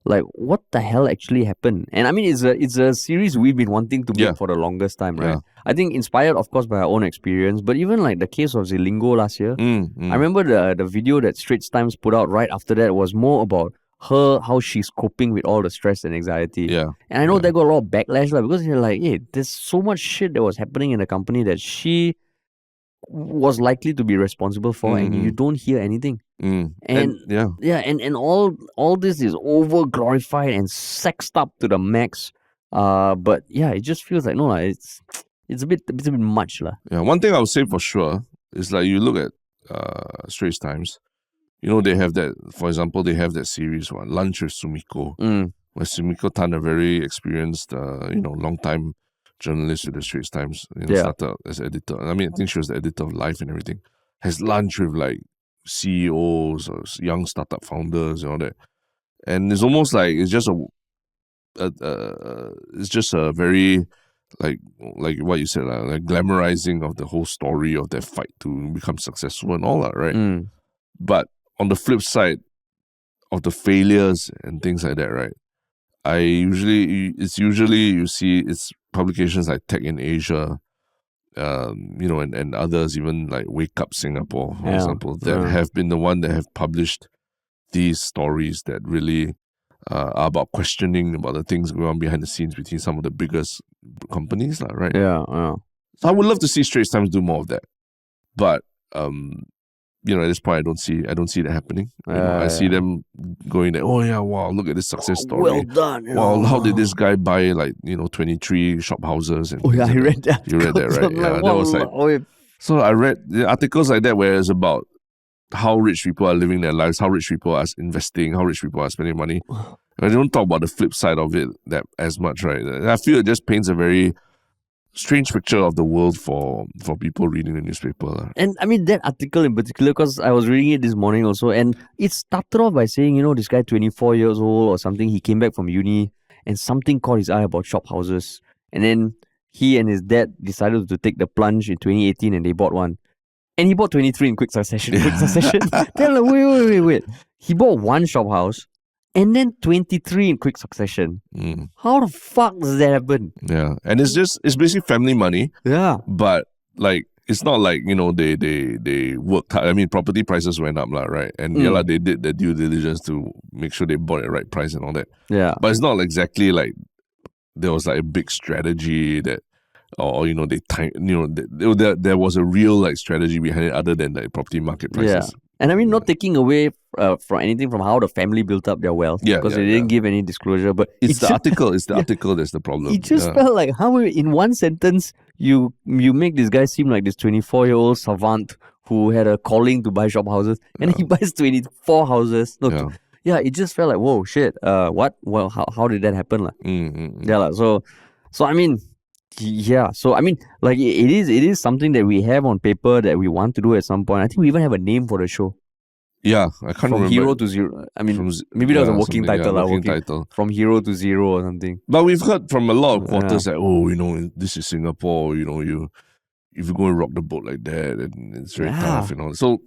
S2: like what the hell actually happened. And I mean, it's a series we've been wanting to make for the longest time, right? I think inspired, of course, by our own experience, but even like the case of Zilingo last year, I remember the video that Straits Times put out right after that was more about her, how she's coping with all the stress and anxiety.
S1: Yeah.
S2: And I know that got a lot of backlash because you're like, hey, there's so much shit that was happening in the company that she was likely to be responsible for, and you don't hear anything. And all this is over glorified and sexed up to the max. But yeah, it just feels like it's a bit much.
S1: Yeah, one thing I would say for sure is like you look at Straits Times, they have that, for example, they have that series Lunch with Sumiko, where Sumiko Tan, a very experienced long-time journalist with the Straits Times, started out as editor. I mean, I think she was the editor of Life and everything. Has lunch with like CEOs or young startup founders and all that, and it's almost like it's just a very like what you said, like glamorizing of the whole story of their fight to become successful and all that, right? But on the flip side of the failures and things like that, right? It's usually you see it's publications like Tech in Asia, and others, even like Wake Up Singapore, for example, that have been the one that have published these stories that really are about questioning about the things going on behind the scenes between some of the biggest companies, right?
S2: Yeah.
S1: So I would love to see Straits Times do more of that, but at this point, I don't see that happening. I see them going there. Oh yeah, wow! Look at this success story.
S2: Well done.
S1: Wow, how did this guy buy 23 shop houses? And
S2: I read that.
S1: You read that, right? Yeah, that was like. So I read the articles like that where it's about how rich people are living their lives, how rich people are investing, how rich people are spending money. I don't talk about the flip side of it that as much, right? I feel it just paints a very strange picture of the world for people reading the newspaper.
S2: And I mean, that article in particular, because I was reading it this morning also, and it started off by saying, this guy 24 years old or something, he came back from uni and something caught his eye about shop houses. And then he and his dad decided to take the plunge in 2018 and they bought one. And he bought 23 in quick succession. Then I'm like, wait. He bought one shop house and then 23 in quick succession. How the fuck does that happen?
S1: Yeah. And it's basically family money.
S2: Yeah.
S1: But like, it's not like, they worked hard. I mean, property prices went up, right? And they did their due diligence to make sure they bought at the right price and all that.
S2: Yeah.
S1: But it's not exactly like there was like a big strategy that, or there was a real like strategy behind it other than the property market prices.
S2: Yeah. And I mean, not taking away from anything from how the family built up their wealth, because they didn't give any disclosure. But
S1: it's the article. It's the article that's the problem.
S2: It just felt like how in one sentence you make this guy seem like this 24-year-old savant who had a calling to buy shop houses, and he buys 24 houses. It just felt like, whoa, shit. What? Well, how did that happen, So I mean. Yeah, so I mean, like it is something that we have on paper that we want to do at some point. I think we even have a name for the show.
S1: Yeah, I can't remember.
S2: From hero to zero. I mean, maybe that was a working title.
S1: Working title.
S2: From hero to zero or something.
S1: But we've heard from a lot of quarters that, this is Singapore, if you go and rock the boat like that, and it's very tough, So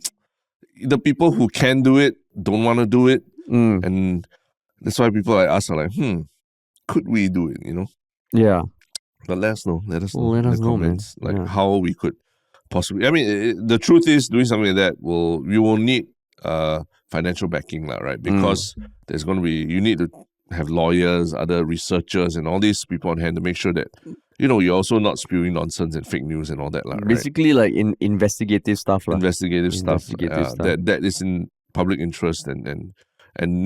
S1: the people who can do it don't want to do it. And that's why people like us are like, could we do it,
S2: Yeah.
S1: But let us know. Let us know
S2: Let
S1: in
S2: us
S1: the
S2: know, man.
S1: comments, like
S2: Yeah.
S1: how we could possibly. I mean, the truth is, doing something like that you will need financial backing, right? Because there's going to be, you need to have lawyers, other researchers, and all these people on hand to make sure that you're also not spewing nonsense and fake news and all that, right?
S2: Basically, like investigative stuff,
S1: Investigative stuff that is in public interest and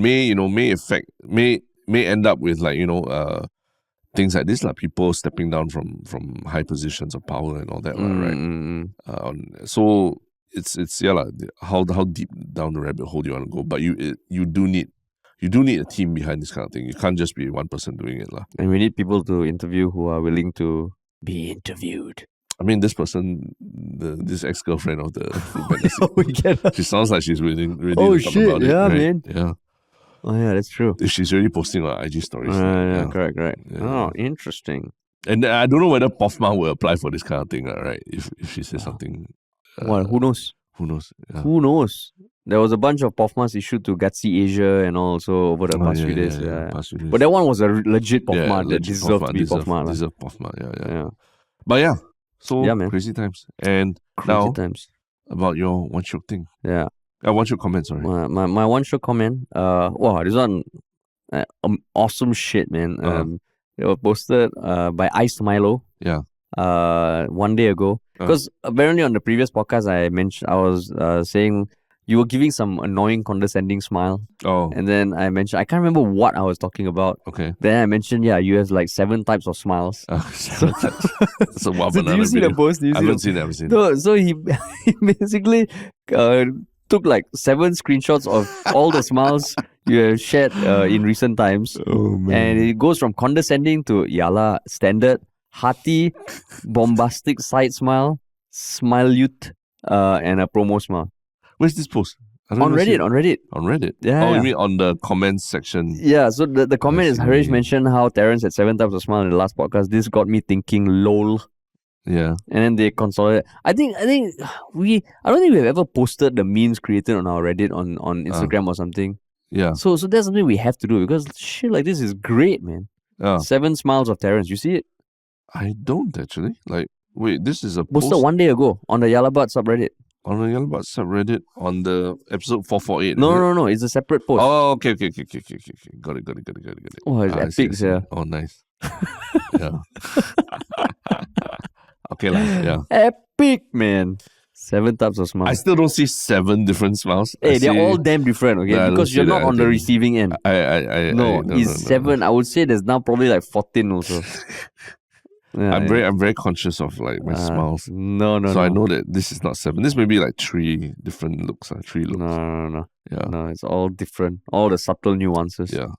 S1: may affect may end up with things like this, like people stepping down from high positions of power and all that, right? So it's how deep down the rabbit hole you want to go, but you do need a team behind this kind of thing. You can't just be one person doing it, lah.
S2: And we need people to interview who are willing to be interviewed.
S1: I mean, this person, this ex-girlfriend of the Foodpanda, she sounds like she's really to talk about it.
S2: Yeah,
S1: right?
S2: man.
S1: Yeah.
S2: Oh yeah, that's true.
S1: She's already posting on IG stories.
S2: Correct.
S1: Yeah.
S2: Oh, interesting.
S1: And I don't know whether POFMA will apply for this kind of thing, right? If she says something.
S2: Well, who knows?
S1: Who knows? Yeah.
S2: Who knows? There was a bunch of POFMAs issued to Gutsy Asia and also over the past few days.
S1: Past few days.
S2: But that one was a legit POFMA that deserved to be POFMA.
S1: Deserved POFMA, yeah. But yeah, so
S2: man.
S1: Crazy times. And
S2: Crazy times.
S1: About your one Shiok thing.
S2: Yeah.
S1: One Shiok comment, sorry.
S2: My one Shiok comment. Wow, this one, awesome shit, man. It was posted by Iced Milo.
S1: Yeah.
S2: 1 day ago. Because apparently on the previous podcast I was saying you were giving some annoying condescending smile.
S1: Oh.
S2: And then I mentioned, I can't remember what I was talking about.
S1: Okay.
S2: Then I mentioned, you have like 7 types of smiles.
S1: 7 types. That's a wild banana
S2: Do you see
S1: video.
S2: the post?
S1: I haven't seen it.
S2: So he basically took like 7 screenshots of all the smiles you have shared in recent times.
S1: Oh, man.
S2: And it goes from condescending to yala, standard, hearty, bombastic side smile, smilute, and a promo smile.
S1: Where's this post?
S2: On Reddit.
S1: On Reddit?
S2: Yeah.
S1: Oh, you mean on the comments section?
S2: Yeah, so the comment is Harish mentioned how Terrence had 7 types of smile in the last podcast. This got me thinking, lol.
S1: Yeah.
S2: And then they consolidate. I don't think we've ever posted the memes created on our Reddit on Instagram or something.
S1: Yeah.
S2: So that's something we have to do because shit like this is great, man. 7 smiles of Terrence. You see it?
S1: I don't actually. Like, wait, this is a
S2: posted
S1: post
S2: 1 day ago on the Yalabat subreddit.
S1: On the Yalabat subreddit on the episode 448.
S2: No. It's a separate post.
S1: Oh, okay. Got it.
S2: Oh, it's epic, yeah.
S1: Oh, nice. Yeah. Okay, yeah.
S2: Epic, man. 7 types of smiles.
S1: I still don't see 7 different smiles.
S2: Hey, they're all damn different, okay?
S1: Yeah,
S2: because you're not on the receiving end.
S1: No,
S2: it's 7. I would say there's now probably like 14 also. Yeah,
S1: I'm very conscious of like my smiles.
S2: No.
S1: So I know that this is not 7. This may be like 3 different looks. 3 looks.
S2: No.
S1: Yeah.
S2: No, it's all different. All the subtle nuances.
S1: Yeah.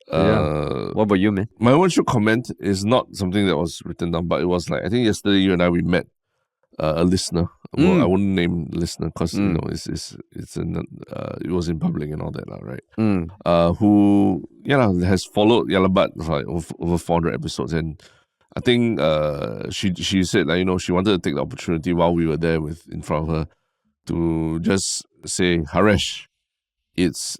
S2: What about you, man?
S1: My one Shiok comment is not something that was written down, but it was like, I think yesterday you and I, we met a listener. Well, I wouldn't name listener because it was in public and all that, right? Who has followed Yalabat like over 400 episodes, and I think she said like she wanted to take the opportunity while we were there in front of her to just say, Harish, it's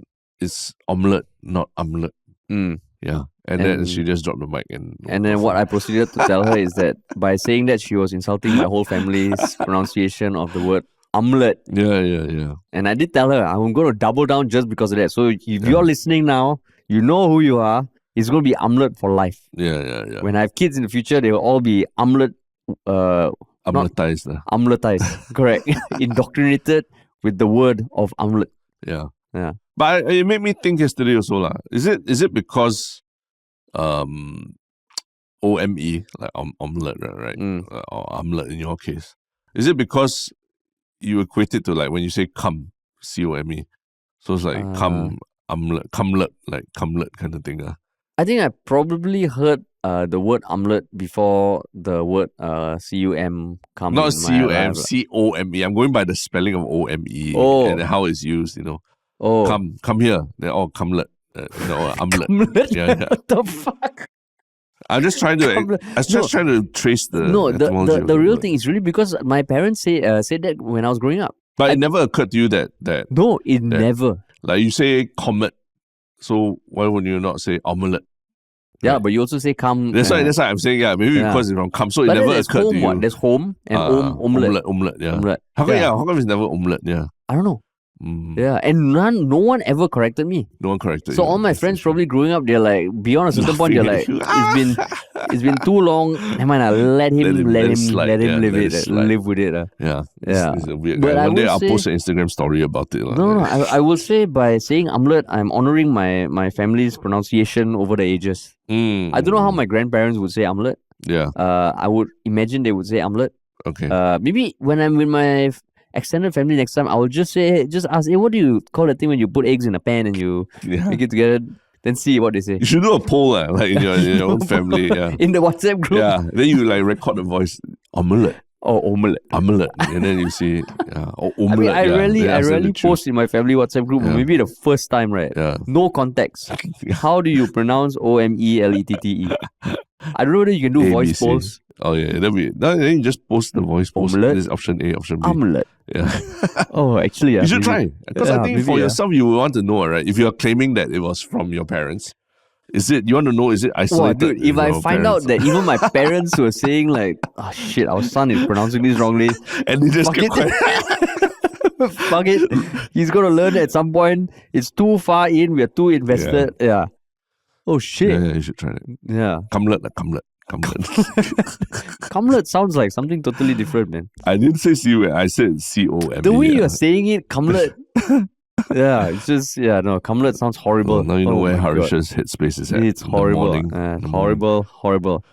S1: omelette, not omelette. Yeah. And then she just dropped the mic and
S2: then what I proceeded to tell her is that by saying that she was insulting my whole family's pronunciation of the word omelette.
S1: Yeah.
S2: And I did tell her I'm going to double down just because of that. So if you're listening now, you know who you are. It's going to be omelette for life.
S1: Yeah.
S2: When I have kids in the future, they will all be omelette.
S1: Omeletized.
S2: Omeletized. Correct. Indoctrinated with the word of omelette.
S1: Yeah.
S2: But
S1: it made me think yesterday also lah. Is it because OME like omelette, right? Or omelette in your case? Is it because you equate it to like when you say come, COME? So it's like come omelette, like cumlet kind of thing.
S2: I think I probably heard the word omelette before the word CUM come.
S1: Not CUM, COME. I'm going by the spelling of OME and how it's used, Come here. They're all cumlet. Omelette. Yeah.
S2: What the fuck?
S1: I'm just trying to trace the etymology
S2: the real thing is really because my parents said that when I was growing up.
S1: But it never occurred to you that
S2: no, never.
S1: Like you say comet, so why would you not say omelette?
S2: Yeah,
S1: Right.
S2: but you also say come.
S1: That's why I'm saying, maybe because it's from come, so it
S2: But then
S1: never
S2: there's
S1: occurred
S2: home,
S1: to you.
S2: what? There's home and omelette.
S1: Omelette, yeah.
S2: Omelette.
S1: How come it's never omelette, yeah?
S2: I don't know.
S1: Mm.
S2: Yeah, and no one ever corrected me.
S1: No one corrected
S2: So
S1: you.
S2: all my friends probably growing up, they're like, beyond a certain point, they're like, it's been too long. Never mind, let him live with it.
S1: Yeah.
S2: Yeah.
S1: It's a weird
S2: But
S1: guy.
S2: I
S1: One day
S2: will
S1: I'll
S2: say-
S1: post an Instagram story about it.
S2: No. I will say by saying omelette, I'm honoring my family's pronunciation over the ages. I don't know how my grandparents would say omelette.
S1: Yeah.
S2: I would imagine they would say omelette.
S1: Okay.
S2: Maybe when I'm with my extended family next time, I will just ask, hey, what do you call that thing when you put eggs in a pan and you make it together? Then see what they say.
S1: You should do a poll, like in your own family. Yeah.
S2: In the WhatsApp group.
S1: Yeah. Then you like record the voice. Omelette.
S2: Oh, omelette.
S1: Omelette. And then you see, omelette.
S2: I
S1: Then ask them
S2: rarely
S1: to choose.
S2: post in my family WhatsApp group.
S1: Yeah.
S2: Maybe the first time, right?
S1: Yeah.
S2: No context. How do you pronounce OMELETTE? I don't know whether you can do voice
S1: ABC.
S2: polls.
S1: Oh yeah, then you just post the voice post.
S2: Omelette.
S1: This is option A, option B.
S2: Omelette.
S1: Yeah.
S2: Oh, actually, yeah.
S1: You should
S2: maybe.
S1: try. Because
S2: Yeah,
S1: I think
S2: maybe,
S1: for
S2: yeah.
S1: yourself, you will want to know, right? If you are claiming that it was from your parents, you want to know, is it
S2: Wow,
S1: isolated?
S2: dude, if
S1: from
S2: I
S1: your
S2: find out
S1: parents?
S2: that even my parents were saying like, oh shit, our son is pronouncing this wrongly,
S1: And they just
S2: fuck
S1: kept quiet.
S2: it. Fuck it. He's going to learn at some point. It's too far in. We are too invested. Yeah. Oh shit.
S1: Yeah, you should try it.
S2: Yeah.
S1: Cumlet.
S2: Cumlet sounds like something totally different, man.
S1: I didn't say C-O, I said C-O-M-E.
S2: The way you're saying it, cumlet. Yeah, it's just, no, cumlet sounds horrible.
S1: Well, now you know where
S2: my God.
S1: Harish's headspace is at.
S2: It's
S1: in the
S2: horrible.
S1: morning.
S2: Horrible.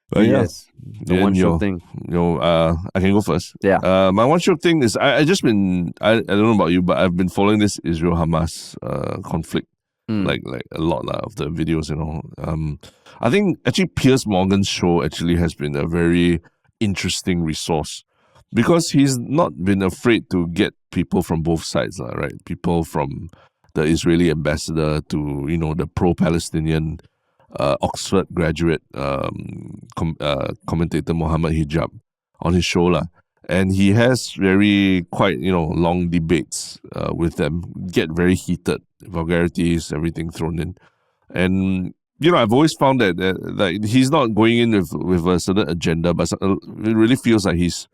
S1: But yeah.
S2: Yes. The
S1: Then
S2: one shot thing.
S1: I can go first.
S2: Yeah.
S1: My one shot thing is I don't know about you, but I've been following this Israel-Hamas conflict like a lot of the videos, I think actually Piers Morgan's show actually has been a very interesting resource because he's not been afraid to get people from both sides, right? People from the Israeli ambassador to the pro-Palestinian Oxford graduate commentator Mohammed Hijab on his show and he has quite long debates with them, get very heated, vulgarities, everything thrown in, and I've always found that he's not going in with a certain agenda, but it really feels like he's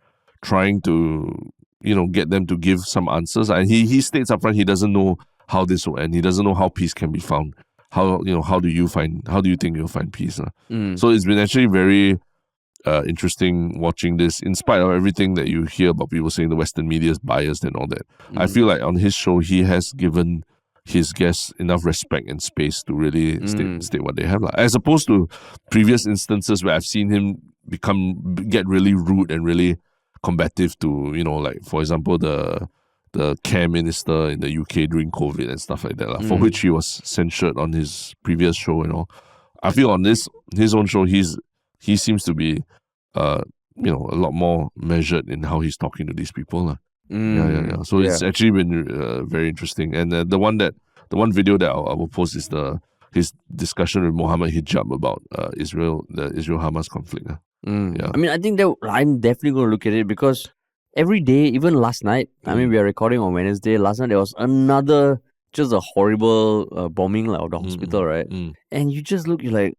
S1: trying to get them to give some answers, and he states up front he doesn't know how this will end. He doesn't know how peace can be found. How do you think you'll find peace? So it's been actually very interesting watching this, in spite of everything that you hear about people saying the Western media is biased and all that. I feel like on his show he has given his guests enough respect and space to really state what they have, as opposed to previous instances where I've seen him get really rude and really combative to like, for example, the care minister in the UK during COVID and stuff like that, for which he was censured on his previous show and all. I feel on his own show he seems to be a lot more measured in how he's talking to these people. Yeah. So it's actually been very interesting. And the one video that I will post is his discussion with Mohammed Hijab about the Israel-Hamas conflict. Yeah.
S2: I mean, I think that I'm definitely going to look at it because every day, even last night, I mean, we are recording on Wednesday. Last night there was another just a horrible bombing of the hospital, right? And you just look, you're like,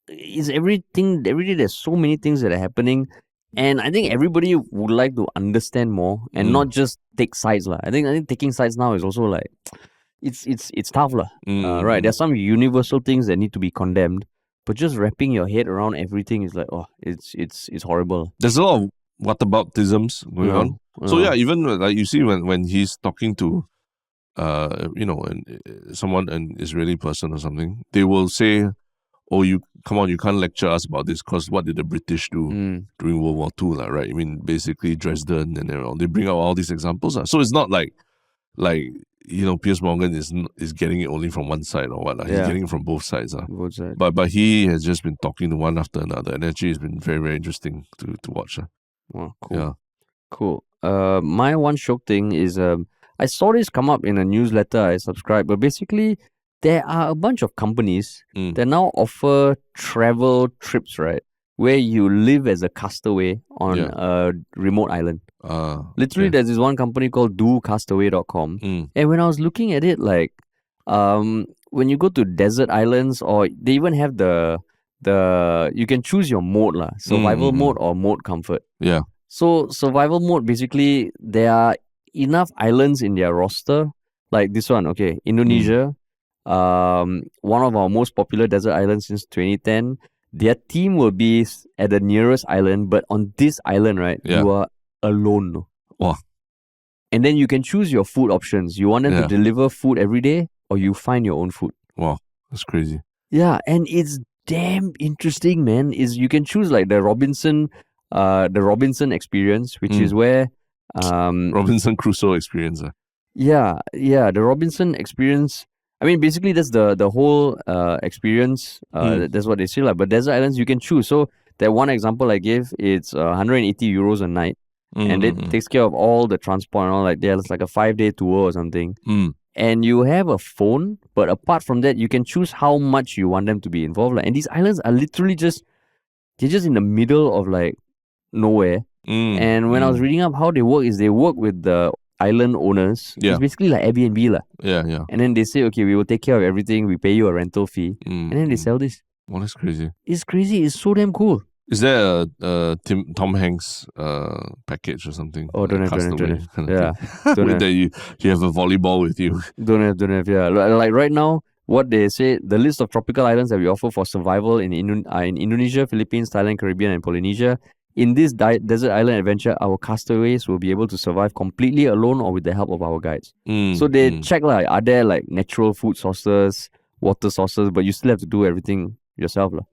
S2: is every day there's so many things that are happening. And I think everybody would like to understand more and not just take sides. I think taking sides now is also like, it's tough. Right? There's some universal things that need to be condemned, but just wrapping your head around everything is like, it's horrible.
S1: There's a lot of whataboutisms going on. So even like you see when he's talking to someone, an Israeli person or something, they will say, oh, you can't lecture us about this because what did the British do during World War II, right? I mean, basically Dresden and everything. They bring out all these examples. So it's not like Piers Morgan is getting it only from one side or what. He's getting it from both sides.
S2: Both sides.
S1: But he has just been talking to one after another, and actually it's been very, very interesting to watch.
S2: Wow, cool.
S1: Yeah.
S2: Cool. My one Shiok thing is I saw this come up in a newsletter I subscribed, but basically there are a bunch of companies that now offer travel trips, right? Where you live as a castaway on a remote island. Literally, there's this one company called docastaway.com. And when I was looking at it, like, when you go to desert islands, or they even have the you can choose your mode lah, survival mode or mode comfort.
S1: Yeah.
S2: So survival mode, basically there are enough islands in their roster, like this one. Okay, Indonesia, one of our most popular desert islands since 2010. Their team will be at the nearest island, but on this island, right, you are alone.
S1: Wow.
S2: And then you can choose your food options. You want them to deliver food every day, or you find your own food.
S1: Wow, that's crazy.
S2: Yeah, and it's damn interesting, man. You can choose like the Robinson experience, which is where
S1: Robinson Crusoe experience.
S2: Yeah, the Robinson experience. I mean, basically that's the whole experience. That's what they say like. But desert islands you can choose. So that one example I gave, it's 180 euros a night, and it takes care of all the transport and all. Like there's like a 5-day tour or something. And you have a phone, but apart from that, you can choose how much you want them to be involved. Like, and these islands are literally they're just in the middle of like nowhere. And when I was reading up how they work, is they work with the island owners. It's basically like Airbnb lah.
S1: Yeah.
S2: And then they say, okay, we will take care of everything. We pay you a rental fee, and then they sell this.
S1: Well, that's crazy.
S2: It's crazy. It's so damn cool.
S1: Is there a Tom Hanks package or something?
S2: Oh, don't have. Yeah, don't have.
S1: That you have a volleyball with you.
S2: Don't have. Yeah, like right now, what they say, the list of tropical islands that we offer for survival in Indonesia, Philippines, Thailand, Caribbean, and Polynesia. In this desert island adventure, our castaways will be able to survive completely alone or with the help of our guides. So they check like, are there like natural food sources, water sources, but you still have to do everything yourself lah.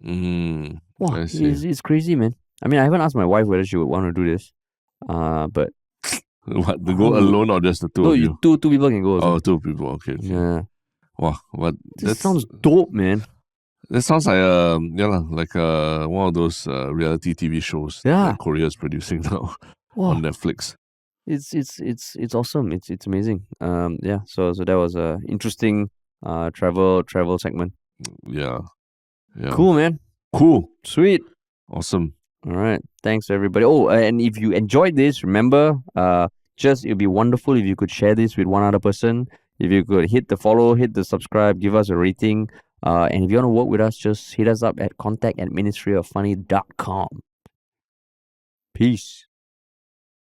S2: Wow, it's crazy, man. I mean, I haven't asked my wife whether she would want to do this, but
S1: what, to go alone or just the two of you?
S2: Two people can go.
S1: Oh, two people. Okay.
S2: Yeah.
S1: Wow, but
S2: that sounds dope, man.
S1: That sounds like one of those reality TV shows that Korea is producing now on Netflix.
S2: It's awesome. It's amazing. So that was a interesting travel segment.
S1: Yeah.
S2: Cool, man.
S1: Cool.
S2: Sweet.
S1: Awesome.
S2: All right. Thanks, everybody. Oh, and if you enjoyed this, remember, it'd be wonderful if you could share this with one other person. If you could hit the follow, hit the subscribe, give us a rating. And if you want to work with us, just hit us up at contact@ministryoffunny.com. Peace.